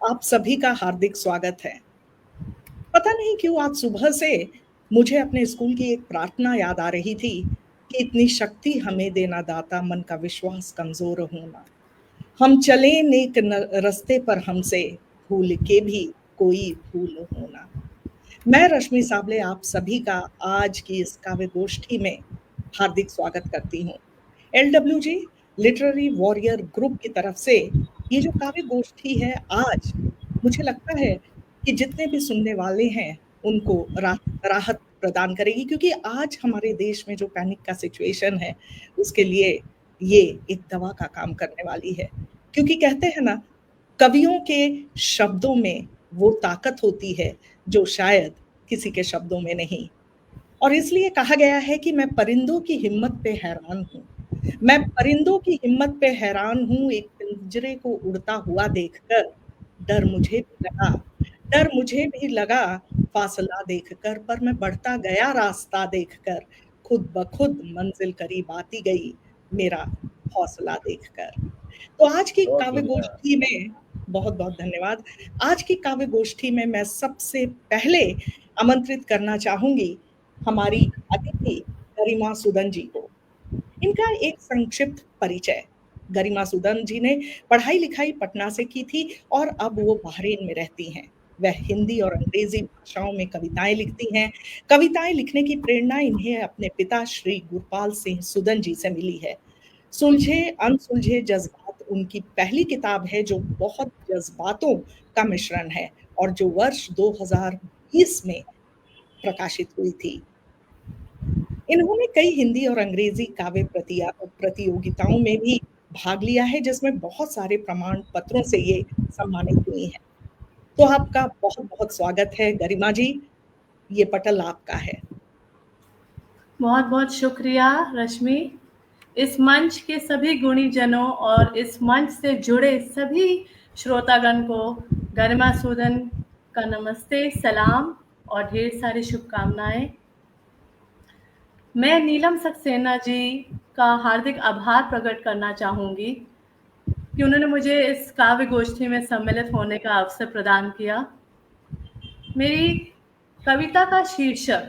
आप सभी का हार्दिक स्वागत है। पता नहीं क्यों आज सुबह से मुझे अपने स्कूल की एक प्रार्थना याद आ रही थी कि इतनी शक्ति हमें देना दाता, मन का विश्वास कमजोर होना। हम चले नेक रस्ते पर हमसे भूल के भी कोई भूल होना। मैं रश्मि साबले आप सभी का आज की इस काव्य गोष्ठी में हार्दिक स्वागत करती हूँ। LWG लिटरेरी वॉरियर ग्रुप की तरफ से ये जो काव्य गोष्ठी है आज, मुझे लगता है कि जितने भी सुनने वाले हैं उनको राहत प्रदान करेगी, क्योंकि आज हमारे देश में जो पैनिक का सिचुएशन है उसके लिए ये एक दवा का काम करने वाली है। क्योंकि कहते हैं ना, कवियों के शब्दों में वो ताकत होती है जो शायद किसी के शब्दों में नहीं। और इसलिए कहा गया है कि मैं परिंदों की हिम्मत पे हैरान हूँ। मैं परिंदों की हिम्मत पे हैरान हूँ, एक पिंजरे को उड़ता हुआ देखकर डर मुझे भी लगा। डर मुझे भी लगा फासला देखकर, पर मैं बढ़ता गया रास्ता देखकर, खुद ब खुद मंजिल करीब आती गई मेरा हौसला देखकर। तो आज की बहुत काव्य बढ़िया। गोष्ठी में बहुत-बहुत धन्यवाद। आज की काव्य गोष्ठी में मैं सबसे पहले आमंत्रित करना चाहूँगी हमारी अतिथि गरिमा सूदन जी को। इनका एक संक्षिप्त परिचय। गरिमा सूदन जी ने पढ़ाई-लिखाई पटना से की थी और अब वो बहरीन में रहती हैं। वह हिंदी और अंग्रेजी भाषाओं में कविताएँ लिखती हैं। कविताएँ लिखने की प्रेरणा इन्हें अपने पिता श्री गुरपाल सिंह सूदन जी से मिली है। सुलझे अनसुलझे जज़्बात उनकी पहली किताब है जो बहुत जज़्बातों का मिश्रण है और जो वर्ष 2020 में प्रकाशित हुई थी। इन्होंने कई हिंदी और अंग्रेजी काव्य प्रतियोगिताओं में भी भाग लिया है, जिसमें बहुत सारे प्रमाण पत्रों से ये सम्मानित हुई हैं। तो आपका बहुत-बहुत स्वागत है गरिमा जी, ये पटल आपका है। बहुत बहुत शुक्रिया रश्मि। इस मंच के सभी गुणीजनों और इस मंच से जुड़े सभी श्रोतागण को गरिमा सूदन का नमस्ते, सलाम और ढेर सारी शुभकामनाएं। मैं नीलम सक्सेना जी का हार्दिक आभार प्रकट करना चाहूँगी कि उन्होंने मुझे इस काव्य गोष्ठी में सम्मिलित होने का अवसर प्रदान किया। मेरी कविता का शीर्षक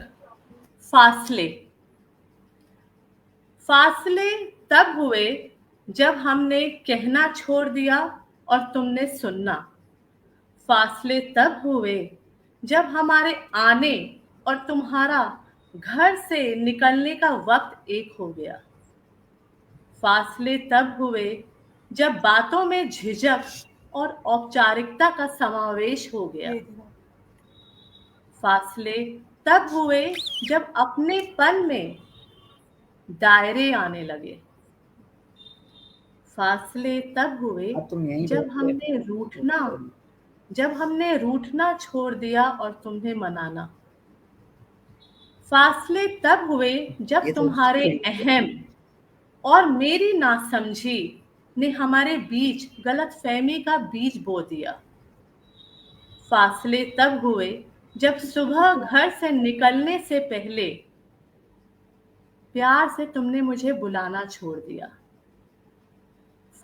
फासले। फासले तब हुए जब हमने कहना छोड़ दिया और तुमने सुनना। फासले तब हुए जब हमारे आने और तुम्हारा घर से निकलने का वक्त एक हो गया। फासले तब हुए जब बातों में झिझक और औपचारिकता का समावेश हो गया। फासले तब हुए जब अपनेपन में दायरे आने लगे। फासले तब हुए जब हमने रूठना छोड़ दिया और तुम्हें मनाना। फासले तब हुए जब तुम्हारे अहम और मेरी नासमझी ने हमारे बीच गलतफहमी का बीज बो दिया। फासले तब हुए जब सुबह घर से निकलने से पहले प्यार से तुमने मुझे बुलाना छोड़ दिया।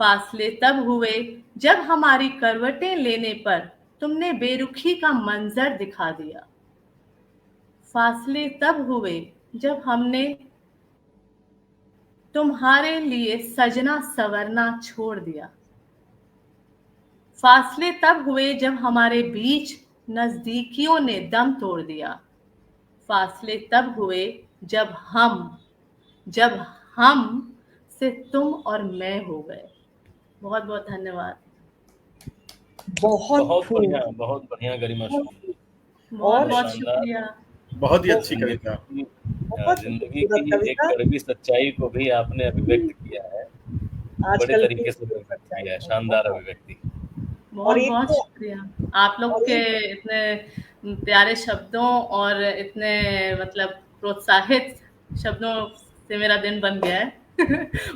फासले तब हुए जब हमारी करवटें लेने पर तुमने बेरुखी का मंजर दिखा दिया। फासले तब हुए जब हमने तुम्हारे लिए सजना संवरना छोड़ दिया। फासले तब हुए जब हमारे बीच नजदीकियों ने दम तोड़ दिया। फासले तब हुए जब हम से तुम और मैं हो गए। बहुत बहुत धन्यवाद। बहुत बढ़िया गरिमा। बहुत बहुत शुक्रिया। बहुत ही अच्छी कविता। जिंदगी की एक कड़वी सच्चाई को भी आपने अभिव्यक्त किया है, बड़े तरीके से अभिव्यक्त किया है, शानदार अभिव्यक्ति। बहुत बहुत शुक्रिया आप लोग के इतने प्यारे शब्दों और इतने मतलब प्रोत्साहित शब्दों से मेरा दिन बन गया है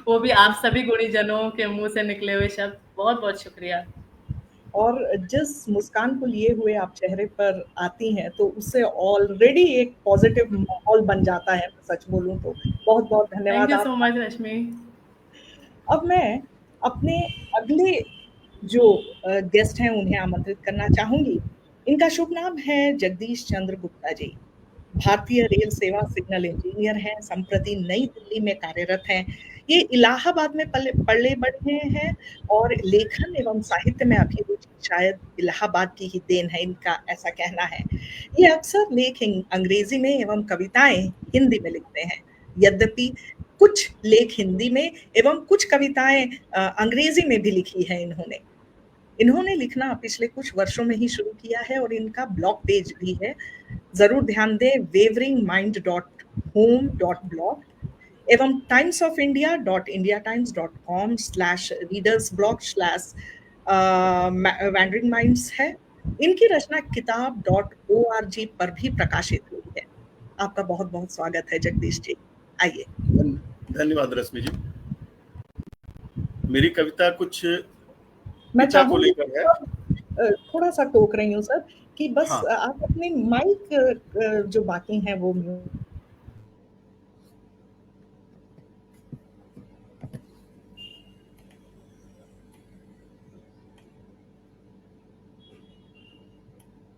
वो भी आप सभी गुणीजनों के मुंह से निकले हुए शब्द। बहुत बहुत शुक्रिया। और जिस मुस्कान को लिए हुए आप चेहरे पर आती हैं तो उससे ऑलरेडी एक पॉजिटिव माहौल बन जाता है, सच बोलूं तो। बहुत बहुत धन्यवाद। थैंक यू सो मच रश्मि। अब मैं अपने अगले जो गेस्ट हैं उन्हें आमंत्रित करना चाहूंगी। इनका शुभ नाम है जगदीश चंद्र गुप्ता जी। भारतीय रेल सेवा सिग्नल इंजीनियर हैं, संप्रति नई दिल्ली में कार्यरत हैं। ये इलाहाबाद में पले बढ़े हैं और लेखन एवं साहित्य में अभिरुचि शायद इलाहाबाद की ही देन है, इनका ऐसा कहना है। ये अक्सर लेख अंग्रेजी में एवं कविताएं हिंदी में लिखते हैं। यद्यपि कुछ लेख हिंदी में एवं कुछ कविताएं अंग्रेजी में भी लिखी है इन्होंने लिखना पिछले कुछ वर्षों में ही शुरू किया है और इनका ब्लॉग पेज भी है, जरूर ध्यान दें, waveringmind.home.blog एवं timesofIndia.indiatimes.com/readersblog/wanderingminds है। इनकी रचना किताब.org पर भी प्रकाशित हुई है। आपका बहुत बहुत स्वागत है जगदीश जी, आइए। धन्यवाद रश्मि जी। मेरी कविता कुछ मैं पिता को लेकर है। थोड़ा सा टोक रही हूँ सर कि बस हाँ। आप अपने माइक जो बाकी हैं वो म्यूट।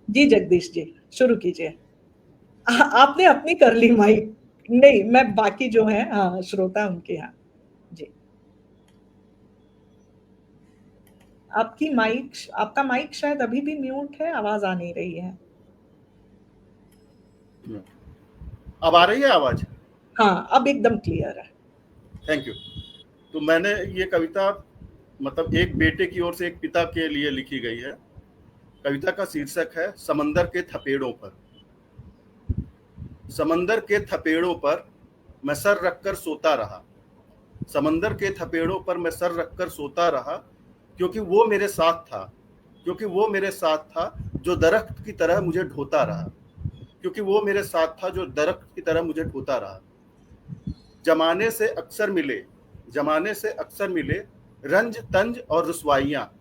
जी जगदीश जी शुरू कीजिए। आपने अपनी कर ली माइक, नहीं मैं बाकी जो है हाँ श्रोता उनके यहाँ जी। आपका माइक शायद अभी भी म्यूट है, आवाज आ नहीं रही है। अब आ रही है आवाज? हाँ अब एकदम क्लियर है। Thank you. तो मैंने ये कविता मतलब एक बेटे की ओर से एक पिता के लिए लिखी गई है। कविता का शीर्षक है समंदर के थपेड़ों पर। समंदर के थपेड़ों पर मैं सर रखकर सोता रहा। समंदर के थपेड़ों पर मैं सर रखकर सोता रहा, क्योंकि वो मेरे साथ था, क्योंकि वो मेरे साथ था जो दरख्त की तरह मुझे ढोता रहा, क्योंकि वो मेरे साथ था जो दरख्त की तरह मुझे ढोता रहा। जमाने से अक्सर मिले रंज तंज और रुसवाइयाँ,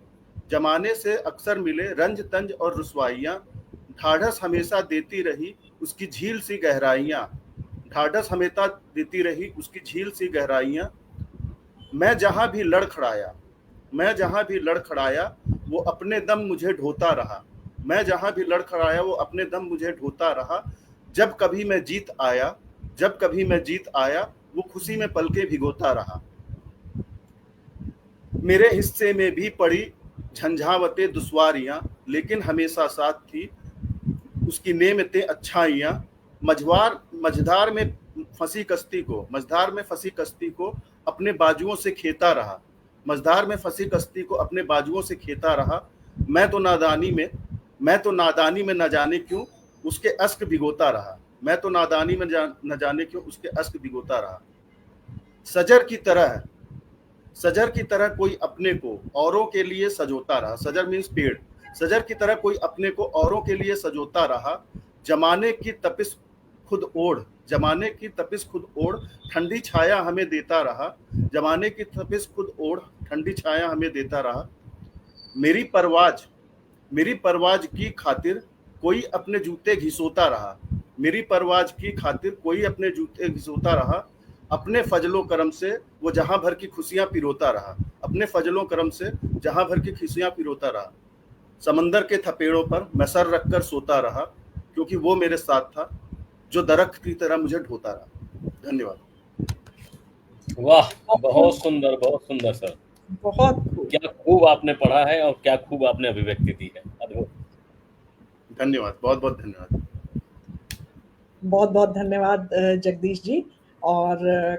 जमाने से अक्सर मिले रंज तंज और रुसवाइयाँ। ढाढ़स हमेशा देती रही उसकी झील सी गहराइयाँ, ढाढ़स हमेशा देती रही उसकी झील सी गहराइयाँ। मैं जहाँ भी लड़खड़ाया वो अपने दम मुझे ढोता रहा, मैं जहाँ भी लड़खड़ाया वो अपने दम मुझे ढोता रहा। जब कभी मैं जीत आया वो खुशी में पलके भिगोता रहा। मेरे हिस्से में भी पड़ी झंझावतें दुश्वारियां, लेकिन हमेशा साथ थी उसकी नेमतें अच्छाइयां। मझधार में फंसी कश्ती को अपने बाजुओं से खेता रहा, मझधार में फंसी कश्ती को अपने बाजुओं से खेता रहा। मैं तो नादानी में न जाने क्यों उसके अश्क भिगोता रहा, मैं तो नादानी में न जाने क्यों उसके अश्क भिगोता रहा। सजर की तरह कोई अपने को औरों के लिए सजोता रहा। सजर मीन्स पेड़। सजर की तरह कोई अपने को औरों के लिए सजोता रहा। जमाने की तपिश खुद ओढ़ ठंडी छाया हमें देता रहा, जमाने की तपिश खुद ओढ़ ठंडी छाया हमें देता रहा। मेरी परवाज की खातिर कोई अपने जूते घिसोता रहा, मेरी परवाज की खातिर कोई अपने जूते घिसोता रहा। अपने फजलो करम से वो जहां भर की खुशियां पिरोता रहा, अपने फजलो करम से जहां भर की खुशियां पिरोता रहा। समंदर के थपेड़ों पर मैं सर रखकर सोता रहा, क्योंकि वो मेरे साथ था जो दरख्त की तरह मुझे ढोता रहा। धन्यवाद। वाह, बहुत सुंदर सर। बहुत क्या खूब आपने पढ़ा है और क्या खूब आपने अभिव्यक्ति दी है। अद्भुत। धन्यवाद, बहुत बहुत धन्यवाद। बहुत बहुत धन्यवाद जगदीश जी। और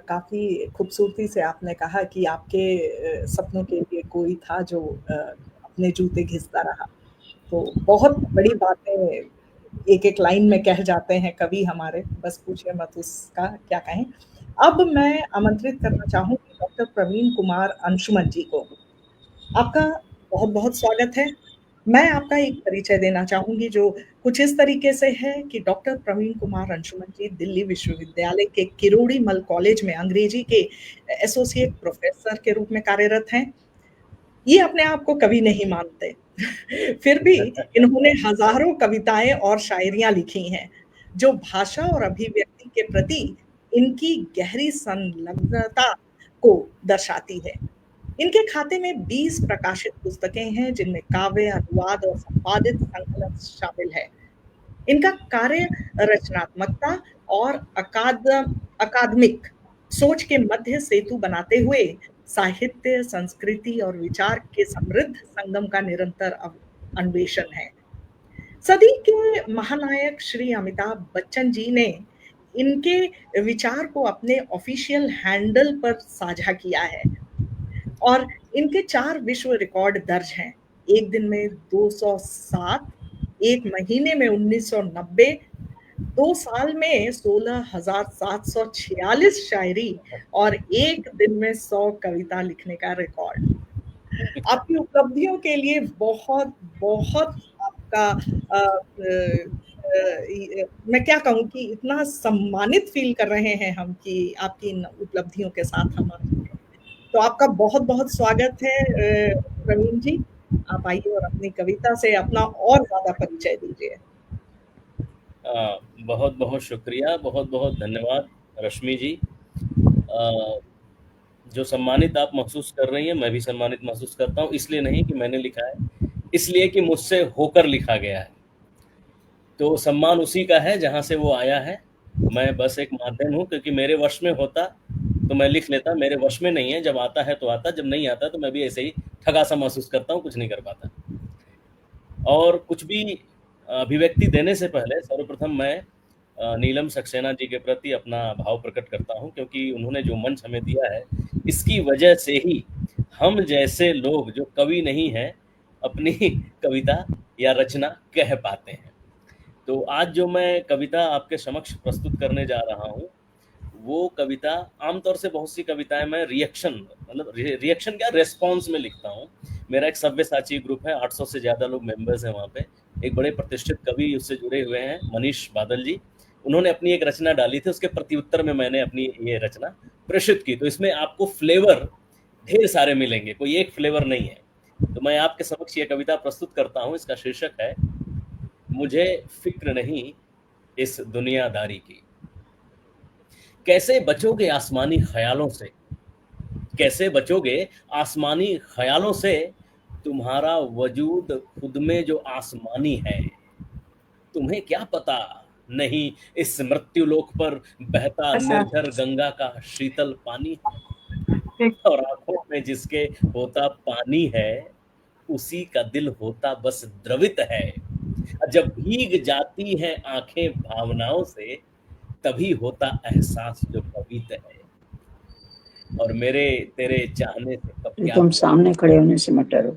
काफी खूबसूरती से आपने कहा कि आपके सपनों के लिए कोई था जो अपने जूते घिसता रहा। तो बहुत बड़ी बातें एक एक लाइन में कह जाते हैं कवि हमारे, बस पूछे मत उसका क्या कहें। अब मैं आमंत्रित करना चाहूंगी डॉक्टर प्रवीण कुमार अंशुमन जी को। आपका बहुत बहुत स्वागत है। मैं आपका एक परिचय देना चाहूंगी जो कुछ इस तरीके से है कि डॉक्टर प्रवीण कुमार अंशुमन जी दिल्ली विश्वविद्यालय के किरोड़ी मल कॉलेज में अंग्रेजी के एसोसिएट प्रोफेसर के रूप में कार्यरत हैं। ये अपने आप को कवि नहीं मानते फिर भी इन्होंने हजारों कविताएं और शायरियां लिखी हैं जो भाषा और अभिव्यक्ति के प्रति इनकी गहरी संलग्नता को दर्शाती है। इनके खाते में 20 प्रकाशित पुस्तकें हैं, जिनमें काव्य, अनुवाद और संपादित संकलन शामिल है। इनका कार्य रचनात्मकता और अकादमिक सोच के मध्य सेतु बनाते हुए साहित्य, संस्कृति और विचार के समृद्ध संगम का निरंतर अन्वेषण है। सदी के महानायक श्री अमिताभ बच्चन जी ने इनके विचार को अपने ऑफिशियल हैंडल पर साझा किया है और इनके 4 विश्व रिकॉर्ड दर्ज हैं। एक दिन में 207, एक महीने में 1990, 2 साल में 16,746 शायरी और एक दिन में 100 कविता लिखने का रिकॉर्ड। आपकी उपलब्धियों के लिए बहुत बहुत आपका मैं क्या कहूँ कि इतना सम्मानित फील कर रहे हैं हम कि आपकी इन उपलब्धियों के साथ हम तो आपका बहुत-बहुत स्वागत है प्रवीण जी। आप आइए और अपनी कविता से अपना और ज़्यादा परिचय दीजिए। बहुत-बहुत शुक्रिया, बहुत-बहुत धन्यवाद रश्मि जी। जो सम्मानित आप महसूस कर रही हैं, मैं भी सम्मानित महसूस करता हूँ। इसलिए नहीं कि मैंने लिखा है, इसलिए कि मुझसे होकर लिखा गया है। तो सम्मान उसी का है जहाँ से वो आया है। मैं बस एक माध्यम हूँ, क्योंकि मेरे वश में होता तो मैं लिख लेता। मेरे वश में नहीं है, जब आता है तो आता, जब नहीं आता तो मैं भी ऐसे ही ठगा सा महसूस करता हूँ, कुछ नहीं कर पाता। और कुछ भी अभिव्यक्ति देने से पहले सर्वप्रथम मैं नीलम सक्सेना जी के प्रति अपना भाव प्रकट करता हूँ, क्योंकि उन्होंने जो मंच हमें दिया है, इसकी वजह से ही हम जैसे लोग जो कवि नहीं हैं अपनी कविता या रचना कह पाते हैं। तो आज जो मैं कविता आपके समक्ष प्रस्तुत करने जा रहा हूँ, वो कविता आमतौर से बहुत सी कविताएं मैं रिएक्शन क्या रेस्पॉन्स में लिखता हूँ। मेरा एक सव्यसाची ग्रुप है, 800 से ज़्यादा लोग मेंबर्स हैं वहाँ पे। एक बड़े प्रतिष्ठित कवि उससे जुड़े हुए हैं, मनीष बादल जी। उन्होंने अपनी एक रचना डाली थी, उसके प्रत्युत्तर में मैंने अपनी ये रचना प्रेषित की। तो इसमें आपको फ्लेवर ढेर सारे मिलेंगे, कोई एक फ्लेवर नहीं है। तो मैं आपके समक्ष ये कविता प्रस्तुत करता हूँ। इसका शीर्षक है, मुझे फिक्र नहीं इस दुनियादारी की। कैसे बचोगे आसमानी ख्यालों से, कैसे बचोगे आसमानी ख्यालों से, तुम्हारा वजूद खुद में जो आसमानी है। तुम्हें क्या पता नहीं इस मृत्युलोक पर बहता निर्झर गंगा का शीतल पानी है, और आंखों में जिसके होता पानी है, उसी का दिल होता बस द्रवित है। जब भीग जाती हैं आंखें भावनाओं से, तभी होता एहसास जो पवित है। और मेरे तेरे चाहने से कब क्या तुम सामने खड़े होने से मत डरो,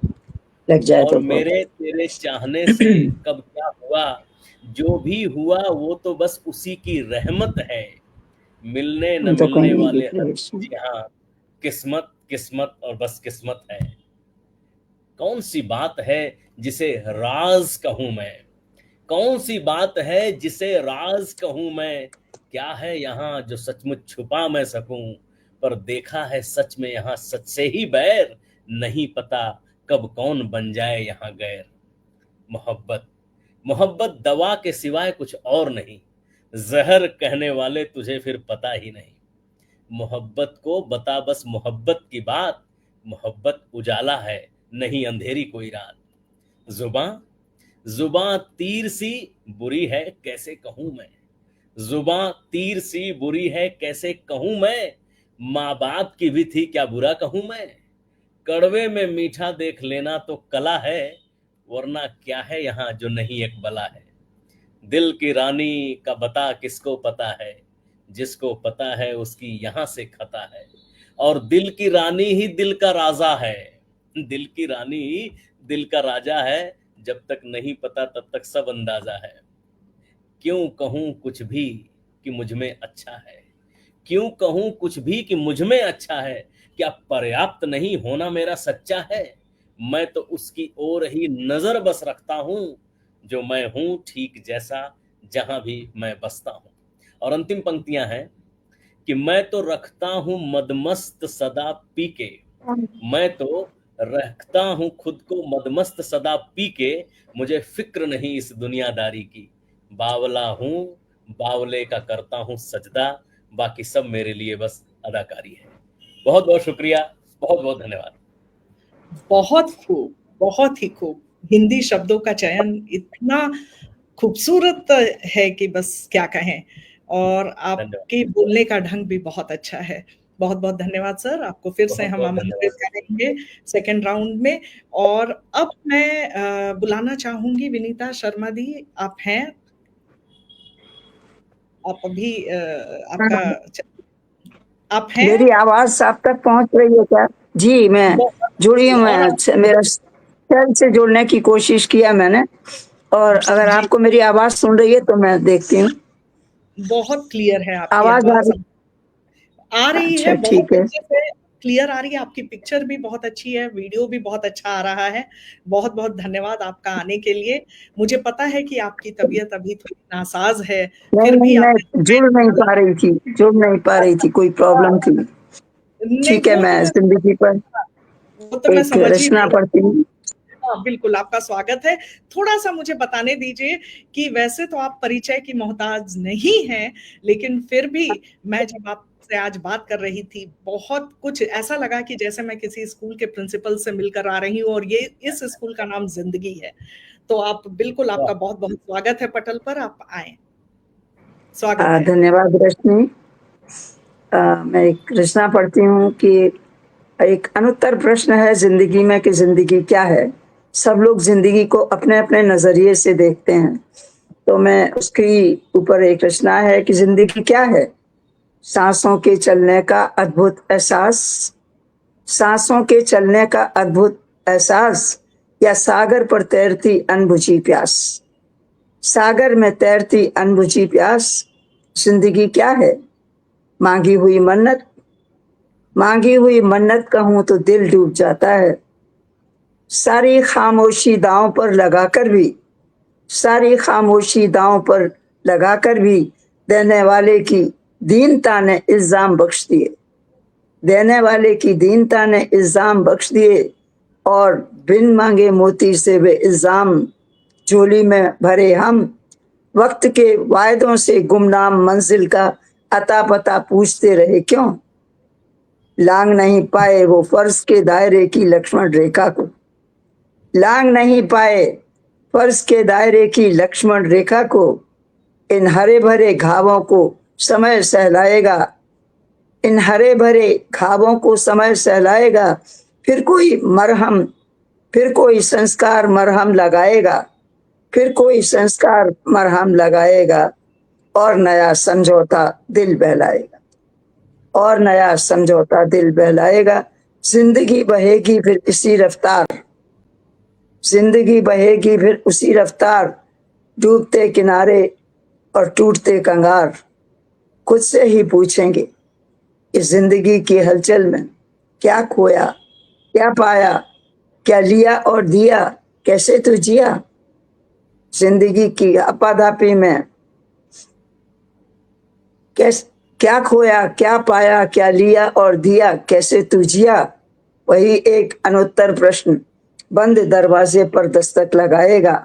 लग जाए और तो मेरे तेरे चाहने से कब क्या हुआ, जो भी हुआ वो तो बस उसी की रहमत है। मिलने न तो मिलने वाले जी हाँ, किस्मत किस्मत और बस किस्मत है। कौन सी बात है जिसे राज कहूं मैं, कौन सी बात है जिसे राज कहूं मैं। क्या है यहाँ जो सचमुच छुपा मैं सकूं, पर देखा है सच में यहाँ सच से ही बैर। नहीं पता कब कौन बन जाए यहाँ गैर। मोहब्बत मोहब्बत दवा के सिवाय कुछ और नहीं, जहर कहने वाले तुझे फिर पता ही नहीं। मोहब्बत को बता बस मोहब्बत की बात, मोहब्बत उजाला है नहीं अंधेरी कोई रात। जुबां जुबां तीर सी बुरी है कैसे कहूं मैं, जुबां तीर सी बुरी है कैसे कहूं मैं। माँ बाप की भी थी क्या बुरा कहूं मैं। कड़वे में मीठा देख लेना तो कला है, वरना क्या है यहाँ जो नहीं एक बला है। दिल की रानी का बता किसको पता है, जिसको पता है उसकी यहाँ से खता है। और दिल की रानी ही दिल का राजा है, दिल की रानी ही दिल का राजा है। जब तक नहीं पता तब तक सब अंदाजा है। क्यों कहूँ कुछ भी कि मुझ में अच्छा है, क्यों कहूँ कुछ भी कि मुझ में अच्छा है। क्या पर्याप्त नहीं होना मेरा सच्चा है, मैं तो उसकी ओर ही नजर बस रखता हूँ, जो मैं हूँ ठीक जैसा जहां भी मैं बसता हूँ। और अंतिम पंक्तियां हैं कि मैं तो रखता हूँ मदमस्त सदा पी के, मैं तो रखता हूँ खुद को मदमस्त सदा पी के। मुझे फिक्र नहीं इस दुनियादारी की, बावला हूँ बावले का करता हूँ सजदा, बाकी सब मेरे लिए बस अदाकारी है। बहुत बहुत शुक्रिया, बहुत बहुत धन्यवाद। बहुत खूब, बहुत ही खूब। हिंदी शब्दों का चयन इतना खूबसूरत है कि बस क्या कहें, और धन्यवाद। आपके बोलने का ढंग भी बहुत अच्छा है। बहुत-बहुत धन्यवाद सर, आपको फिर से बहुत हम बहुत आमंत्रित धन्यवाद। करेंगे सेकंड राउंड में। और अब मैं बुलाना चाहूँगी विनीता शर्मा दी, आप हैं? आप अभी आपका च आप मेरी हैं? आवाज साफ तक पहुंच रही है क्या? जी, मैं बहुत जुड़ी हूँ। और मेरा सेल से जुड़ने की कोशिश किया मैंने, और अगर जी, आपको मेरी आवाज सुन रही है तो मैं देखती हूँ। बहुत क्लियर है आपकी आवाज आ आवाज़। रही? आ रही है, अच्छा, बहुत ठीक है। अच्छे से क्लियर आ रही है, आपकी पिक्चर भी बहुत अच्छी है, वीडियो भी बहुत अच्छा आ रहा है। बहुत-बहुत धन्यवाद आपका आने के लिए। मुझे पता है कि आपकी तबीयत अभी थोड़ी नासाज़ है, नहीं, फिर नहीं, भी आपने मैं जुड़ समय नहीं निकाला। पा रही थी, जुड़ नहीं पा रही थी, कोई प्रॉब्लम थी। नहीं, ठीक है, मैं ज़िंदगी पर वो तो मैं एक समझ ही रचना रही पढ़ती हूँ। हाँ, बिल्कुल, आपका स्वागत है। थोड़ा-सा मुझे बताने दीजिए कि वैसे तो आप परिचय की मोहताज नहीं हैं, लेकिन फिर भी मैं जब आपसे आज बात कर रही थी, बहुत कुछ ऐसा लगा कि जैसे मैं किसी स्कूल के प्रिंसिपल से मिलकर आ रही हूँ, और ये इस स्कूल का नाम ज़िंदगी है। तो आप बिल्कुल, वाह! आपका बहुत-बहुत स्वागत है पटल पर, आप आएँ। स्वागत है। धन्यवाद रश्मि। मैं एक रचना पढ़ती हूँ कि एक अनुत्तर प्रश्न है जिंदगी में कि जिंदगी क्या है। सब लोग जिंदगी को अपने-अपने नजरिए से देखते हैं। तो मैं उसकी ऊपर एक रचना है कि जिंदगी क्या है? सांसों के चलने का अद्भुत एहसास, सांसों के चलने का अद्भुत एहसास, या सागर पर तैरती अनबुझी प्यास। सागर में तैरती अनबुझी प्यास, जिंदगी क्या है? मांगी हुई मन्नत, मांगी हुई मन्नत कहूं तो दिल डूब जाता है। सारी खामोशी दांव पर लगाकर भी, सारी खामोशी दांव पर लगाकर भी देने वाले की दीनता ने इल्जाम बख्श दिए, देने वाले की दीनता ने इल्जाम बख्श दिए, और बिन मांगे मोती से वे इल्जाम झोली में भरे हम। वक्त के वायदों से गुमनाम मंजिल का अता पता पूछते रहे क्यों? लांग नहीं पाए वो फर्ज के दायरे की लक्ष्मण रेखा को, लांग नहीं पाए फर्ज के दायरे की लक्ष्मण रेखा को। इन हरे भरे घावों को समय सहलाएगा, इन हरे भरे घावों को समय सहलाएगा। फिर कोई मरहम, फिर कोई संस्कार मरहम लगाएगा, फिर कोई संस्कार मरहम लगाएगा, और नया समझौता दिल बहलाएगा, और नया समझौता दिल बहलाएगा। जिंदगी बहेगी फिर इसी रफ्तार, जिंदगी बहेगी फिर उसी रफ्तार, डूबते किनारे और टूटते कंगार। खुद से ही पूछेंगे इस जिंदगी की हलचल में क्या खोया, क्या पाया, क्या लिया और दिया, कैसे तू जिया। जिंदगी की आपाधापी में क्या खोया, क्या पाया, क्या लिया और दिया, कैसे तू जिया। वही एक अनुत्तर प्रश्न बंद दरवाजे पर दस्तक लगाएगा,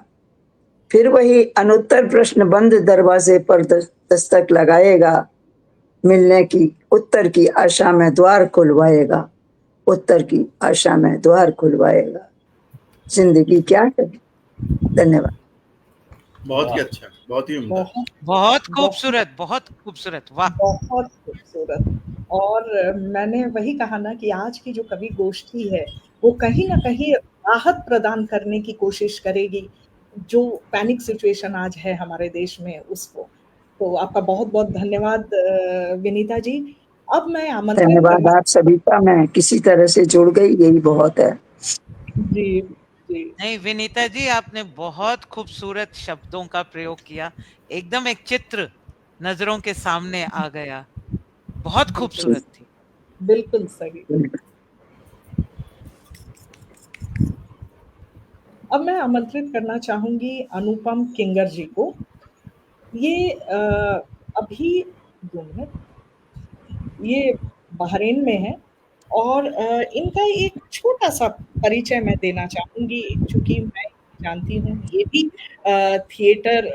फिर वही अनुत्तर प्रश्न बंद दरवाजे पर दस्तक लगाएगा। मिलने की उत्तर की आशा में द्वार खुलवाएगा, उत्तर की आशा में द्वार खुलवाएगा। जिंदगी क्या है? धन्यवाद। बहुत ही वाह! अच्छा, बहुत ही उम्दा। बहुत बहुत बहुत खूबसूरत, बहुत खूबसूरत, वाह! बहुत खूबसूरत। और मैंने वही कहा ना कि आज की जो कवि गोष्ठी है, वो कहीं न कहीं राहत प्रदान करने की कोशिश करेगी, जो पैनिक सिचुएशन आज है हमारे देश में उसको। तो आपका बहुत-बहुत धन्यवाद विनीता जी। अब मैं आमंत्रित धन्यवाद करना आप सभी का। मैं किसी तरह से जुड़ गई, यही बहुत है। जी, जी। नहीं विनीता जी, आपने बहुत खूबसूरत शब्दों का प्रयोग किया। एकदम एक चित्र नजरों के सामने आ गया। बहुत बिल्कुल, खूबसूरत थी। बिल्कुल सही। अब मैं आमंत्रित करना चाहूँगी अनुपम किंगर जी को। ये अभी 2 मिनट, ये बहरीन में है, और इनका एक छोटा-सा परिचय मैं देना चाहूँगी, चूँकि मैं जानती हूँ ये भी थिएटर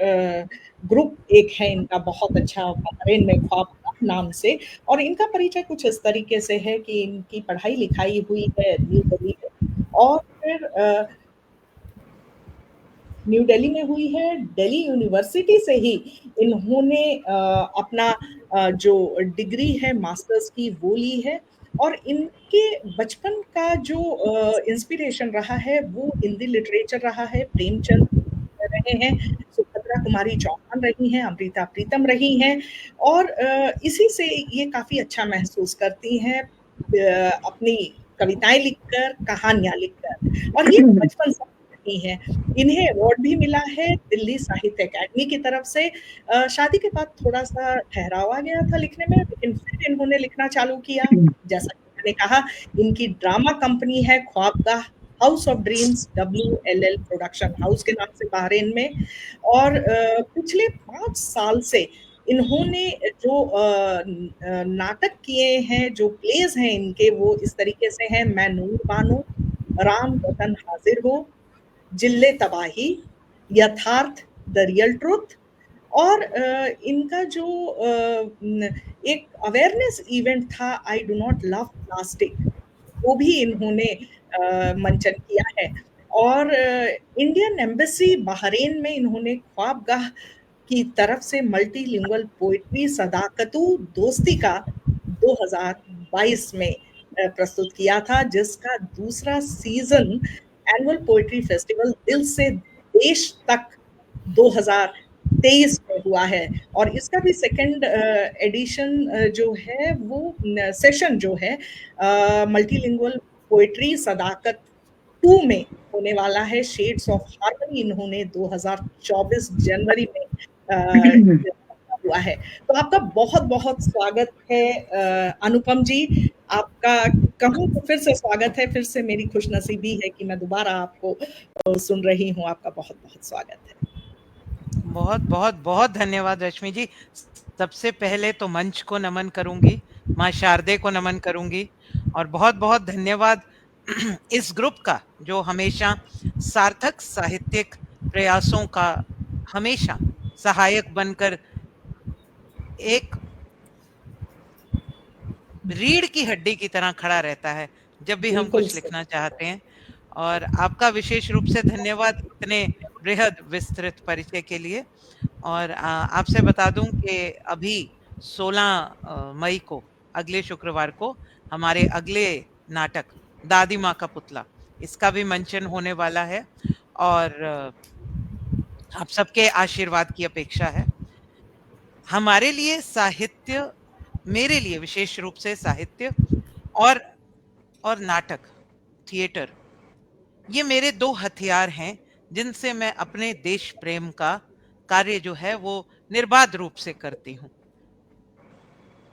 ग्रुप एक है इनका बहुत अच्छा बहरीन में ख्वाब नाम से, और इनका परिचय कुछ इस तरीके से है कि इनकी पढ़ाई-लिखाई हुई है न्यू दिल्ली में, और फिर न्यू दिल्ली में हुई है। दिल्ली यूनिवर्सिटी से ही इन्होंने अपना जो डिग्री है मास्टर्स की वो ली है। और इनके बचपन का जो इंस्पिरेशन रहा है वो हिंदी लिटरेचर रहा है। प्रेमचंद रहे हैं, सुभद्रा कुमारी चौहान रही हैं, अमृता प्रीतम रही हैं। और इसी से ये काफ़ी अच्छा महसूस करती हैं अपनी कविताएं लिखकर, कहानियां लिखकर। और ये बचपन से रही हैं। इन्हें अवार्ड भी मिला है दिल्ली साहित्य अकादमी की तरफ से। शादी के बाद थोड़ा-सा ठहराव आ गया था लिखने में, लेकिन फिर इन्होंने लिखना चालू किया। जैसा कि मैंने कहा, इनकी ड्रामा कंपनी है Khwabgah house of dreams, WLL production house के नाम से बहरीन में। और पिछले 5 साल से इन्होंने जो नाटक किए हैं, जो प्लेज़ हैं इनके, वो इस तरीके से हैं: मैं नूर बानो, राम वतन हाज़िर हो, जिल्ले तबाही, यथार्थ, द रियल ट्रुथ। और इनका जो एक अवेयरनेस इवेंट था, I do not love plastic, वो भी इन्होंने मंचन किया है। और इंडियन एम्बेसी बहरीन में इन्होंने ख्वाबगाह की तरफ से मल्टीलिंगुअल पोएट्री सदाकतू दोस्ती का 2022 में प्रस्तुत किया था, जिसका दूसरा सीजन एनुअल पोएट्री फेस्टिवल दिल से देश तक 2023 में हुआ है। और इसका भी सेकंड एडिशन जो है वो सेशन जो है मल्टीलिंगुअल पोएट्री सदाकत 2 में होने वाला है। शेड्स ऑफ हार्मनी इन्होंने 2024 जनवरी में हुआ है। तो आपका बहुत-बहुत स्वागत है अनुपम जी। आपका कहूँ तो फिर से स्वागत है, फिर से मेरी खुशनसीबी है कि मैं दोबारा आपको सुन रही हूँ। आपका बहुत-बहुत स्वागत है। बहुत बहुत बहुत धन्यवाद रश्मि जी। सबसे पहले तो मंच को नमन करूंगी, माँ शारदे को नमन करूंगी, और बहुत बहुत धन्यवाद इस ग्रुप का जो हमेशा सार्थक साहित्यिक प्रयासों का हमेशा सहायक बनकर एक रीढ़ की हड्डी की तरह खड़ा रहता है जब भी हम कुछ लिखना चाहते हैं। और आपका विशेष रूप से धन्यवाद इतने बृहद विस्तृत परिचय के लिए। और आपसे बता दूं कि अभी 16 मई को, अगले शुक्रवार को, हमारे अगले नाटक दादी माँ का पुतला, इसका भी मंचन होने वाला है। और आप सबके आशीर्वाद की अपेक्षा है। हमारे लिए साहित्य, मेरे लिए विशेष रूप से साहित्य और नाटक, थिएटर, ये मेरे 2 हथियार हैं जिनसे मैं अपने देश प्रेम का कार्य जो है वो निर्बाध रूप से करती हूँ।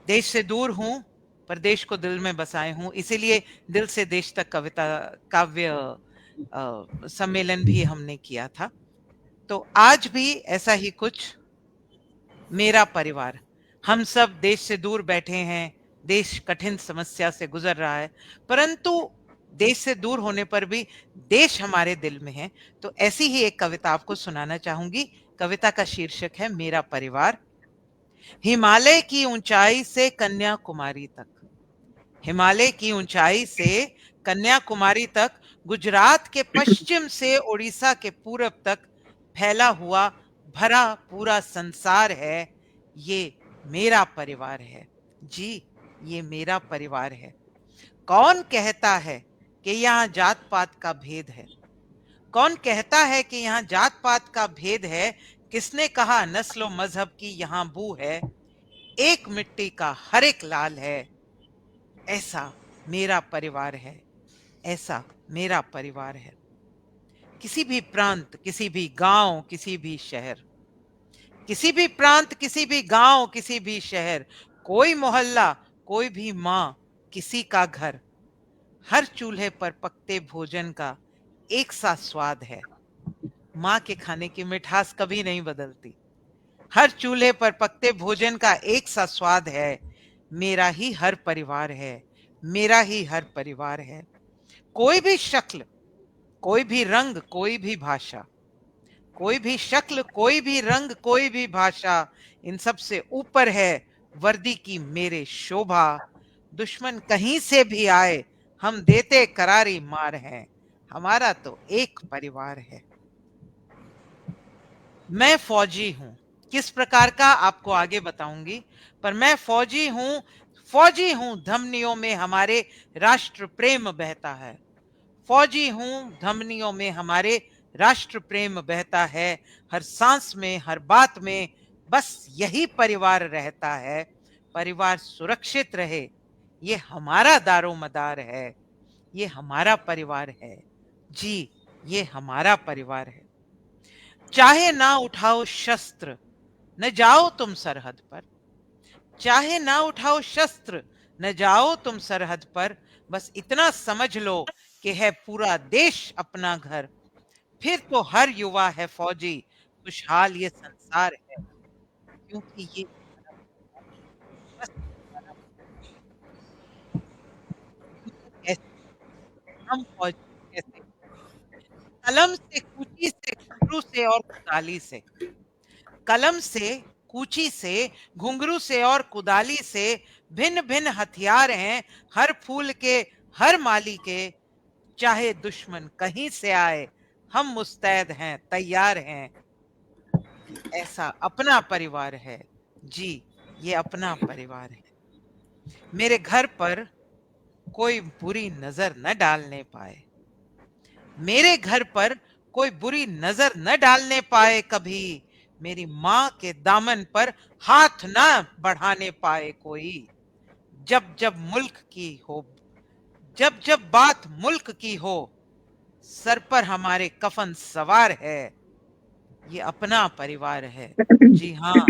देश से दूर हूँ पर देश को दिल में बसाए हूँ, इसीलिए दिल से देश तक कविता काव्य सम्मेलन भी हमने किया था। तो आज भी ऐसा ही कुछ, मेरा परिवार, हम सब देश से दूर बैठे हैं, देश कठिन समस्या से गुजर रहा है, परंतु देश से दूर होने पर भी देश हमारे दिल में है। तो ऐसी ही एक कविता आपको सुनाना चाहूंगी। कविता का शीर्षक है मेरा परिवार। हिमालय की ऊंचाई से कन्याकुमारी तक, हिमालय की ऊंचाई से कन्याकुमारी तक, गुजरात के पश्चिम से उड़ीसा के पूरब तक फैला हुआ भरा पूरा संसार है, ये मेरा परिवार है। जी, ये मेरा परिवार है। कौन कहता है कि यहाँ जात पात का भेद है? कौन कहता है कि यहाँ जात पात का भेद है? किसने कहा नस्ल मजहब की यहाँ बू है? एक मिट्टी का हर एक लाल है, ऐसा मेरा परिवार है, ऐसा मेरा परिवार है। किसी भी प्रांत, किसी भी गांव, किसी भी शहर, किसी भी प्रांत, किसी भी गांव, किसी भी शहर, कोई मोहल्ला, कोई भी माँ, किसी का घर, हर चूल्हे पर पकते भोजन का एक सा स्वाद है। माँ के खाने की मिठास कभी नहीं बदलती। हर चूल्हे पर पकते भोजन का एक सा स्वाद है। मेरा ही हर परिवार है, मेरा ही हर परिवार है। कोई भी शक्ल, कोई भी रंग, कोई भी भाषा, कोई भी शक्ल, कोई भी रंग, कोई भी भाषा, इन सब से ऊपर है वर्दी की मेरे शोभा। दुश्मन कहीं से भी आए, हम देते करारी मार हैं। हमारा तो एक परिवार है। मैं फौजी हूं, किस प्रकार का आपको आगे बताऊंगी, पर मैं फौजी हूं, धमनियों में हमारे राष्ट्र प्रेम बहता है। फौजी हूं, धमनियों में हमारे राष्ट्र प्रेम बहता है। हर सांस में, हर बात में बस यही परिवार रहता है। परिवार सुरक्षित रहे, ये हमारा दारोमदार है। ये हमारा परिवार है जी, ये हमारा परिवार है। चाहे ना उठाओ शस्त्र, न जाओ तुम सरहद पर। चाहे ना उठाओ शस्त्र, न जाओ तुम सरहद पर। बस इतना समझ लो कि है पूरा देश अपना घर। फिर तो हर युवा है फौजी, खुशहाल ये संसार है। क्योंकि ये बस हमारा कैसे, हम फौजी कैसे, कलम से, कूची से, घुंघरू से और कुदाली से। कलम से, कूची से, घुंघरू से और कुदाली से भिन्न भिन्न हथियार हैं हर फूल के, हर माली के। चाहे दुश्मन कहीं से आए, हम मुस्तैद हैं, तैयार हैं। ऐसा अपना परिवार है जी, ये अपना परिवार है। मेरे घर पर कोई बुरी नजर न डालने पाए। मेरे घर पर कोई बुरी नजर न डालने पाए कभी। मेरी माँ के दामन पर हाथ न बढ़ाने पाए कोई। जब जब मुल्क की हो, जब जब बात मुल्क की हो, सर पर हमारे कफन सवार है। ये अपना परिवार है जी हाँ,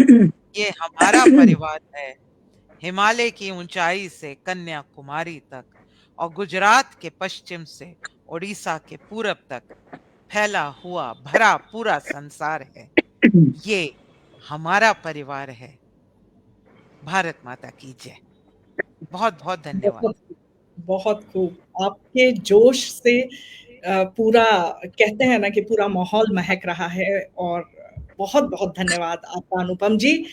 ये हमारा परिवार है। हिमालय की ऊंचाई से कन्याकुमारी तक और गुजरात के पश्चिम से उड़ीसा के पूरब तक फैला हुआ भरा पूरा संसार है। ये हमारा परिवार है। भारत माता की जय। बहुत बहुत धन्यवाद। बहुत बहुत खूब। आपके जोश से पूरा कहते हैं ना कि पूरा माहौल महक रहा है और बहुत बहुत धन्यवाद आपका अनुपम जी।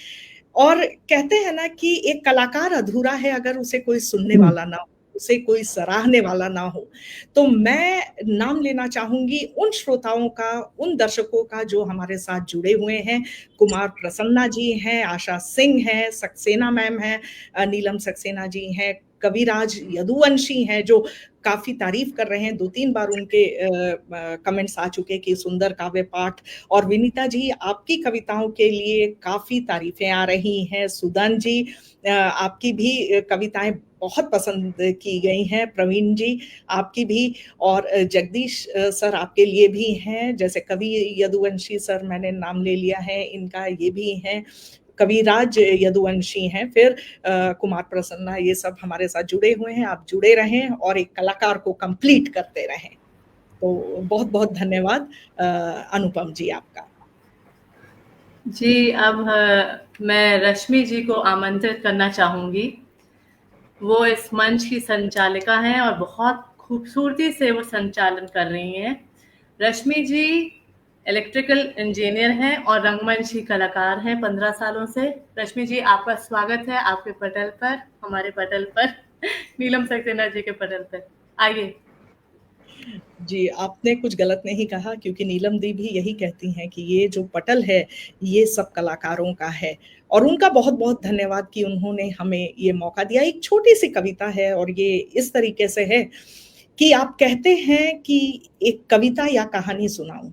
और कहते हैं ना कि एक कलाकार अधूरा है अगर उसे कोई सुनने वाला ना हो, उसे कोई सराहने वाला ना हो। तो मैं नाम लेना चाहूंगी उन श्रोताओं का, उन दर्शकों का जो हमारे साथ जुड़े हुए हैं। कुमार प्रसन्ना जी हैं, आशा सिंह हैं, सक्सेना मैम हैं, नीलम सक्सेना जी हैं, कविराज यदुवंशी हैं जो काफी तारीफ कर रहे हैं। 2-3 बार उनके कमेंट्स आ चुके कि सुंदर काव्य पाठ। और विनीता जी, आपकी कविताओं के लिए काफी तारीफें आ रही हैं। सुदन जी, आपकी भी कविताएं बहुत पसंद की गई हैं। प्रवीण जी, आपकी भी। और जगदीश सर आपके लिए भी हैं, जैसे कवि यदुवंशी सर मैंने नाम ले लिया है इनका, ये भी हैं। कविराज यदुवंशी हैं, फिर कुमार प्रसन्ना, ये सब हमारे साथ जुड़े हुए हैं। आप जुड़े रहें और एक कलाकार को कंप्लीट करते रहें। तो बहुत बहुत धन्यवाद अनुपम जी आपका। जी, अब मैं रश्मि जी को आमंत्रित करना चाहूंगी। वो इस मंच की संचालिका हैं और बहुत खूबसूरती से वो संचालन कर रही हैं। रश्मि जी इलेक्ट्रिकल इंजीनियर हैं और रंगमंच की कलाकार हैं 15 सालों से। रश्मि जी, आपका स्वागत है आपके पटल पर, हमारे पटल पर, नीलम सक्सेना जी के पटल पर। आइए। जी, आपने कुछ गलत नहीं कहा, क्योंकि नीलम दी भी यही कहती हैं कि ये जो पटल है ये सब कलाकारों का है। और उनका बहुत बहुत धन्यवाद कि उन्होंने हमें ये मौका दिया। एक छोटी सी कविता है और ये इस तरीके से है कि आप कहते हैं कि एक कविता या कहानी सुनाऊं।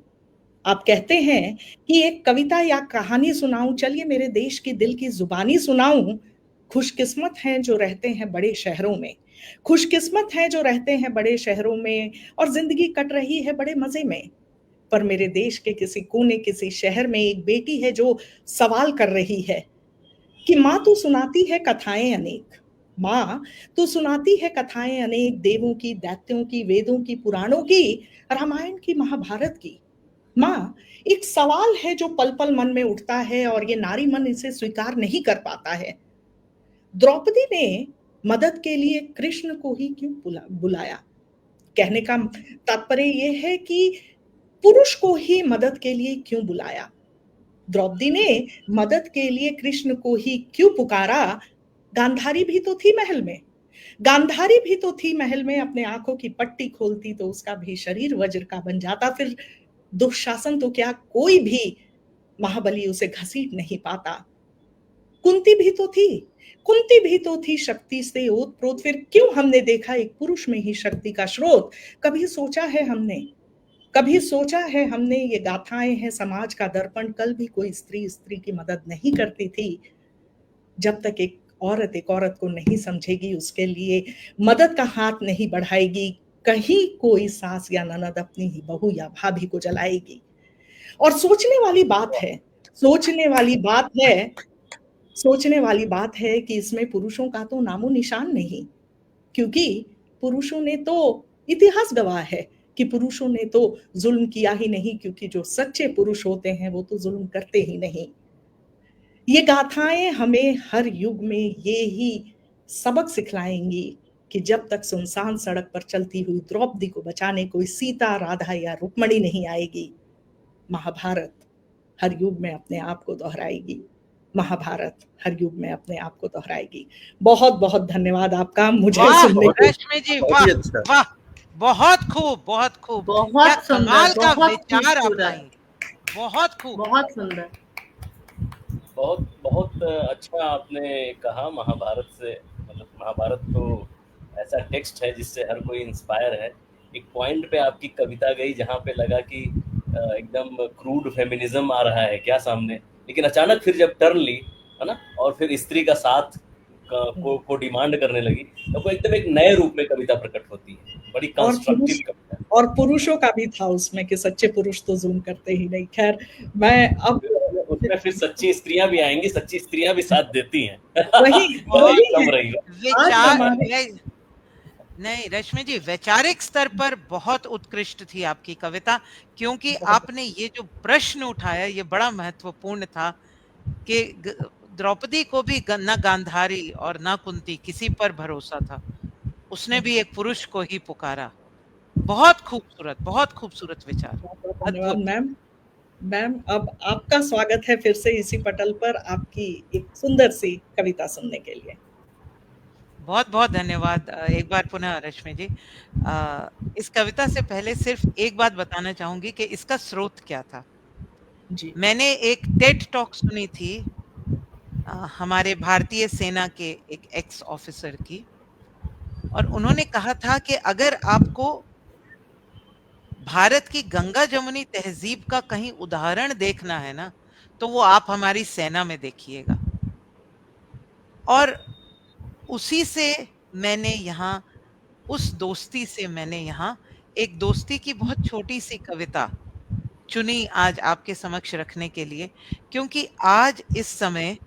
आप कहते हैं कि एक कविता या कहानी सुनाऊं, चलिए मेरे देश की दिल की जुबानी सुनाऊं। खुशकिस्मत हैं जो रहते हैं बड़े शहरों में, खुशकिस्मत हैं जो रहते हैं बड़े शहरों में, और जिंदगी कट रही है बड़े मजे में। पर मेरे देश के किसी कोने, किसी शहर में एक बेटी है जो सवाल कर रही है कि माँ तू सुनाती है कथाएं अनेक, माँ तू सुनाती है कथाएं अनेक, देवों की, दैत्यों की, वेदों की, पुराणों की, रामायण की, महाभारत की। माँ, एक सवाल है जो पल पल मन में उठता है और ये नारी मन इसे स्वीकार नहीं कर पाता है। द्रौपदी ने मदद के लिए कृष्ण को ही क्यों बुलाया? कहने का तात्पर्य यह है कि पुरुष को ही मदद के लिए क्यों बुलाया? द्रौपदी ने मदद के लिए कृष्ण को ही क्यों पुकारा? गांधारी भी तो थी महल में, गांधारी भी तो थी महल में, अपने आंखों की पट्टी खोलती तो उसका भी शरीर वज्र का बन जाता। फिर दुशासन तो क्या, कोई भी महाबली उसे घसीट नहीं पाता। कुंती भी तो थी, कुंती भी तो थी शक्ति से ओतप्रोत। फिर क्यों हमने देखा एक पुरुष में ही शक्ति का स्रोत? कभी सोचा है हमने, कभी सोचा है हमने, ये गाथाएं हैं समाज का दर्पण। कल भी कोई स्त्री स्त्री की मदद नहीं करती थी। जब तक एक औरत को नहीं समझेगी, उसके लिए मदद का हाथ नहीं बढ़ाएगी, कहीं कोई सास या ननद अपनी ही बहू या भाभी को जलाएगी। और सोचने वाली बात है, सोचने वाली बात है, सोचने वाली बात है कि इसमें पुरुषों का तो नामो निशान नहीं, क्योंकि पुरुषों ने तो, इतिहास गवाह है कि पुरुषों ने तो जुल्म किया ही नहीं, क्योंकि जो सच्चे पुरुष होते हैं वो तो जुल्म करते ही नहीं। ये गाथाएं हमें हर युग में ये ही सबक सिखलाएंगी कि जब तक सुनसान सड़क पर चलती हुई द्रौपदी को बचाने कोई सीता, राधा या रुक्मणी नहीं आएगी, महाभारत हर युग में अपने आप को दोहराएगी। महाभारत हर युग में अपने आप को दोहराएगी। बहुत बहुत धन्यवाद आपका मुझे सुनने के लिए। रश्मि जी, वाह वाह, बहुत खूब, बहुत खूब, बहुत सुंदर, कमाल का बहुत विचार आप खूबसूरत। लाएंगे, बहुत खूब, बहुत सुंदर। बहुत बहुत अच्छा आपने कहा। महाभारत से, मतलब महाभारत तो ऐसा टेक्स्ट है जिससे हर कोई इंस्पायर है। एक पॉइंट पे आपकी कविता गई जहाँ पे लगा कि एकदम क्रूड फेमिनिज्म आ रहा है क्या सामने, लेकिन अचानक फिर जब टर्न ली, है ना, और फिर स्त्री का साथ को डिमांड करने लगी, तो वो एकदम एक नए रूप में कविता प्रकट होती है। बड़ी कंस्ट्रक्टिव कविता। और पुरुषों का भी था उसमें कि सच्चे पुरुष तो जुल्म करते ही नहीं। खैर, मैं अब उसमें फिर सच्ची स्त्रियां भी आएंगी, सच्ची स्त्रियां भी साथ देती हैं। वही कम रही विचार नहीं रश्मि जी, वैचारिक स्तर पर बहुत उत्कृष्ट थी आपकी कविता, क्योंकि आपने ये जो प्रश्न उठाया ये बड़ा महत्वपूर्ण था कि द्रौपदी को भी ना गांधारी और ना कुंती किसी पर भरोसा था, उसने भी एक पुरुष को ही पुकारा। बहुत खूबसूरत विचार। धन्यवाद मैम। मैम, अब आपका स्वागत है फिर से इसी पटल पर, आपकी एक सुंदर सी कविता सुनने के लिए। बहुत बहुत धन्यवाद एक बार पुनः रश्मि जी। इस कविता से पहले सिर्फ एक बात बताना चाहूंगी कि इसका स्रोत क्या था। जी। मैंने एक टेड टॉक सुनी थी हमारे भारतीय सेना के एक एक्स ऑफिसर की, और उन्होंने कहा था कि अगर आपको भारत की गंगा जमुनी तहजीब का कहीं उदाहरण देखना है ना, तो वो आप हमारी सेना में देखिएगा। और उसी से मैंने यहाँ, उस दोस्ती से मैंने यहाँ एक दोस्ती की बहुत छोटी सी कविता चुनी आज आपके समक्ष रखने के लिए, क्योंकि आज इस समय